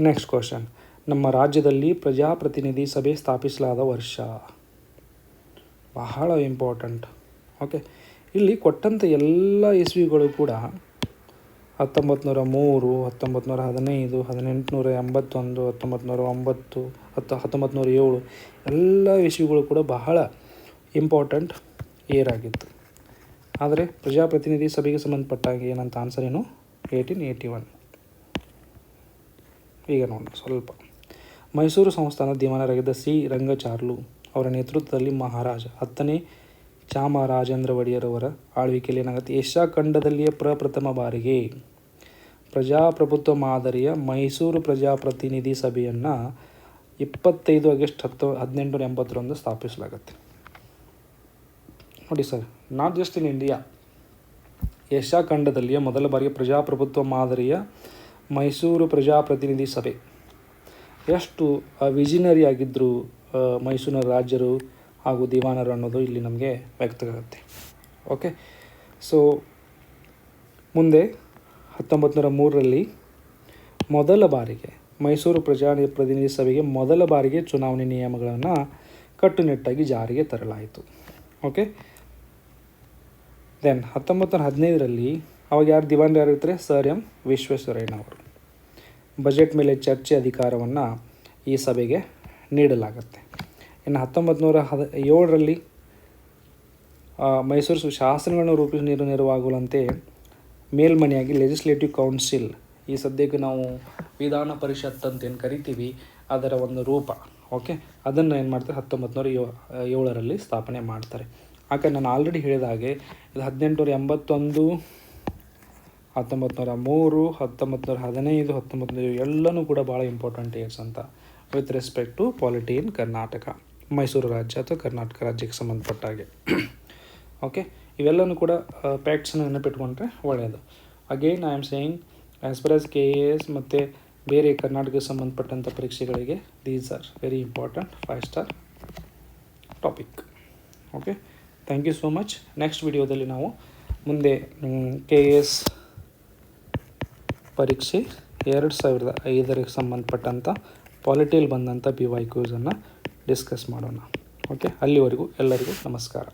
ನೆಕ್ಸ್ಟ್ ಕ್ವಶನ್, ನಮ್ಮ ರಾಜ್ಯದಲ್ಲಿ ಪ್ರಜಾಪ್ರತಿನಿಧಿ ಸಭೆ ಸ್ಥಾಪಿಸಲಾದ ವರ್ಷ. ಬಹಳ ಇಂಪಾರ್ಟೆಂಟ್. ಓಕೆ, ಇಲ್ಲಿ ಕೊಟ್ಟಂಥ ಎಲ್ಲ ಇಸ್ವಿಗಳು ಕೂಡ 1903, 1915, 1881, 1909, 1907 ಎಲ್ಲ ಇಸ್ವಿಗಳು ಕೂಡ ಬಹಳ ಇಂಪಾರ್ಟೆಂಟ್ ಇಯರ್ ಆಗಿತ್ತು. ಆದರೆ ಪ್ರಜಾಪ್ರತಿನಿಧಿ ಸಭೆಗೆ ಸಂಬಂಧಪಟ್ಟಾಗ ಏನಂತ ಆನ್ಸರ್ ಏನು? 1881. ಈಗ ನೋಡಿ ಸ್ವಲ್ಪ, ಮೈಸೂರು ಸಂಸ್ಥಾನದ ದಿವಾನರಾಗಿದ್ದ ಸಿ ರಂಗಚಾರ್ಲು ಅವರ ನೇತೃತ್ವದಲ್ಲಿ ಮಹಾರಾಜ 10ನೇ ಚಾಮರಾಜೇಂದ್ರ ಒಡೆಯರವರ ಆಳ್ವಿಕೆಯಲ್ಲಿ ಏನಾಗುತ್ತೆ, ಏಷ್ಯಾ ಖಂಡದಲ್ಲಿಯೇ ಪ್ರಪ್ರಥಮ ಬಾರಿಗೆ ಪ್ರಜಾಪ್ರಭುತ್ವ ಮಾದರಿಯ ಮೈಸೂರು ಪ್ರಜಾಪ್ರತಿನಿಧಿ ಸಭೆಯನ್ನು 25 ಆಗಸ್ಟ್ 1880 ಸ್ಥಾಪಿಸಲಾಗುತ್ತೆ. ನೋಡಿ sir, not just in India, Asia ಖಂಡದಲ್ಲಿಯೇ ಮೊದಲ ಬಾರಿಗೆ ಪ್ರಜಾಪ್ರಭುತ್ವ ಮಾದರಿಯ ಮೈಸೂರು ಪ್ರಜಾಪ್ರತಿನಿಧಿ ಸಭೆ. ಎಷ್ಟು ವಿಷನರಿ ಆಗಿದ್ದರು ಮೈಸೂರಿನ ರಾಜ್ಯರು ಹಾಗೂ ದಿವಾನರು ಅನ್ನೋದು ಇಲ್ಲಿ ನಮಗೆ ವ್ಯಕ್ತವಾಗುತ್ತೆ. ಓಕೆ, ಸೊ ಮುಂದೆ 1903ರಲ್ಲಿ ಮೊದಲ ಬಾರಿಗೆ ಮೈಸೂರು ಪ್ರಜಾಪ್ರತಿನಿಧಿ ಸಭೆಗೆ ಮೊದಲ ಬಾರಿಗೆ ಚುನಾವಣೆ ನಿಯಮಗಳನ್ನು ಕಟ್ಟುನಿಟ್ಟಾಗಿ ಜಾರಿಗೆ ತರಲಾಯಿತು. ಓಕೆ, ದೆನ್ 1915ರಲ್ಲಿ ಅವಾಗ ದಿವಾನರು ಯಾರಿರ್ತಾರೆ? ಸರ್ ಎಂ ವಿಶ್ವೇಶ್ವರಯ್ಯನವರು. ಬಜೆಟ್ ಮೇಲೆ ಚರ್ಚೆ ಅಧಿಕಾರವನ್ನು ಈ ಸಭೆಗೆ ನೀಡಲಾಗುತ್ತೆ. ಇನ್ನು 1907ರಲ್ಲಿ ಮೈಸೂರು ಶಾಸನಗಳನ್ನು ರೂಪಿಸಿ ನೆರವಾಗುವಂತೆ ಮೇಲ್ಮನೆಯಾಗಿ ಲೆಜಿಸ್ಲೇಟಿವ್ ಕೌನ್ಸಿಲ್, ಈ ಸದ್ಯಕ್ಕೆ ನಾವು ವಿಧಾನ ಪರಿಷತ್ ಅಂತ ಏನು ಕರಿತೀವಿ, ಅದರ ಒಂದು ರೂಪ. ಓಕೆ, ಅದನ್ನು ಏನು ಮಾಡ್ತಾರೆ 1907ರಲ್ಲಿ ಸ್ಥಾಪನೆ ಮಾಡ್ತಾರೆ. ಯಾಕೆ ನಾನು ಆಲ್ರೆಡಿ ಹೇಳಿದ ಹಾಗೆ ಇದು 1881, 1903, 1915, 1900 ಎಲ್ಲನೂ ಕೂಡ ಭಾಳ ಇಂಪಾರ್ಟೆಂಟ್ ಇಯರ್ಸ್ ಅಂತ ವಿತ್ ರೆಸ್ಪೆಕ್ಟ್ ಟು ಪಾಲಿಟಿ ಇನ್ ಕರ್ನಾಟಕ. ಮೈಸೂರು ರಾಜ್ಯ ಅಥವಾ ಕರ್ನಾಟಕ ರಾಜ್ಯಕ್ಕೆ ಸಂಬಂಧಪಟ್ಟ ಹಾಗೆ. ಓಕೆ, ಇವೆಲ್ಲನೂ ಕೂಡ ಫ್ಯಾಕ್ಟ್ಸನ್ನು ನೆನಪಿಟ್ಕೊಂಡ್ರೆ ಒಳ್ಳೆಯದು. Again I am saying as per as KAS ಮತ್ತು ಬೇರೆ ಕರ್ನಾಟಕಕ್ಕೆ ಸಂಬಂಧಪಟ್ಟಂಥ ಪರೀಕ್ಷೆಗಳಿಗೆ these are very important 5 star topic. Okay, thank you so much. Next ವಿಡಿಯೋದಲ್ಲಿ ನಾವು ಮುಂದೆ KAS ಪರೀಕ್ಷೆ 2005ಕ್ಕೆ ಸಂಬಂಧಪಟ್ಟಂಥ ಪಾಲಿಟಿಯಲ್ಲಿ ಬಂದಂಥ PYQs ಡಿಸ್ಕಸ್ ಮಾಡೋಣ. ಓಕೆ, ಅಲ್ಲಿವರೆಗೂ ಎಲ್ಲರಿಗೂ ನಮಸ್ಕಾರ.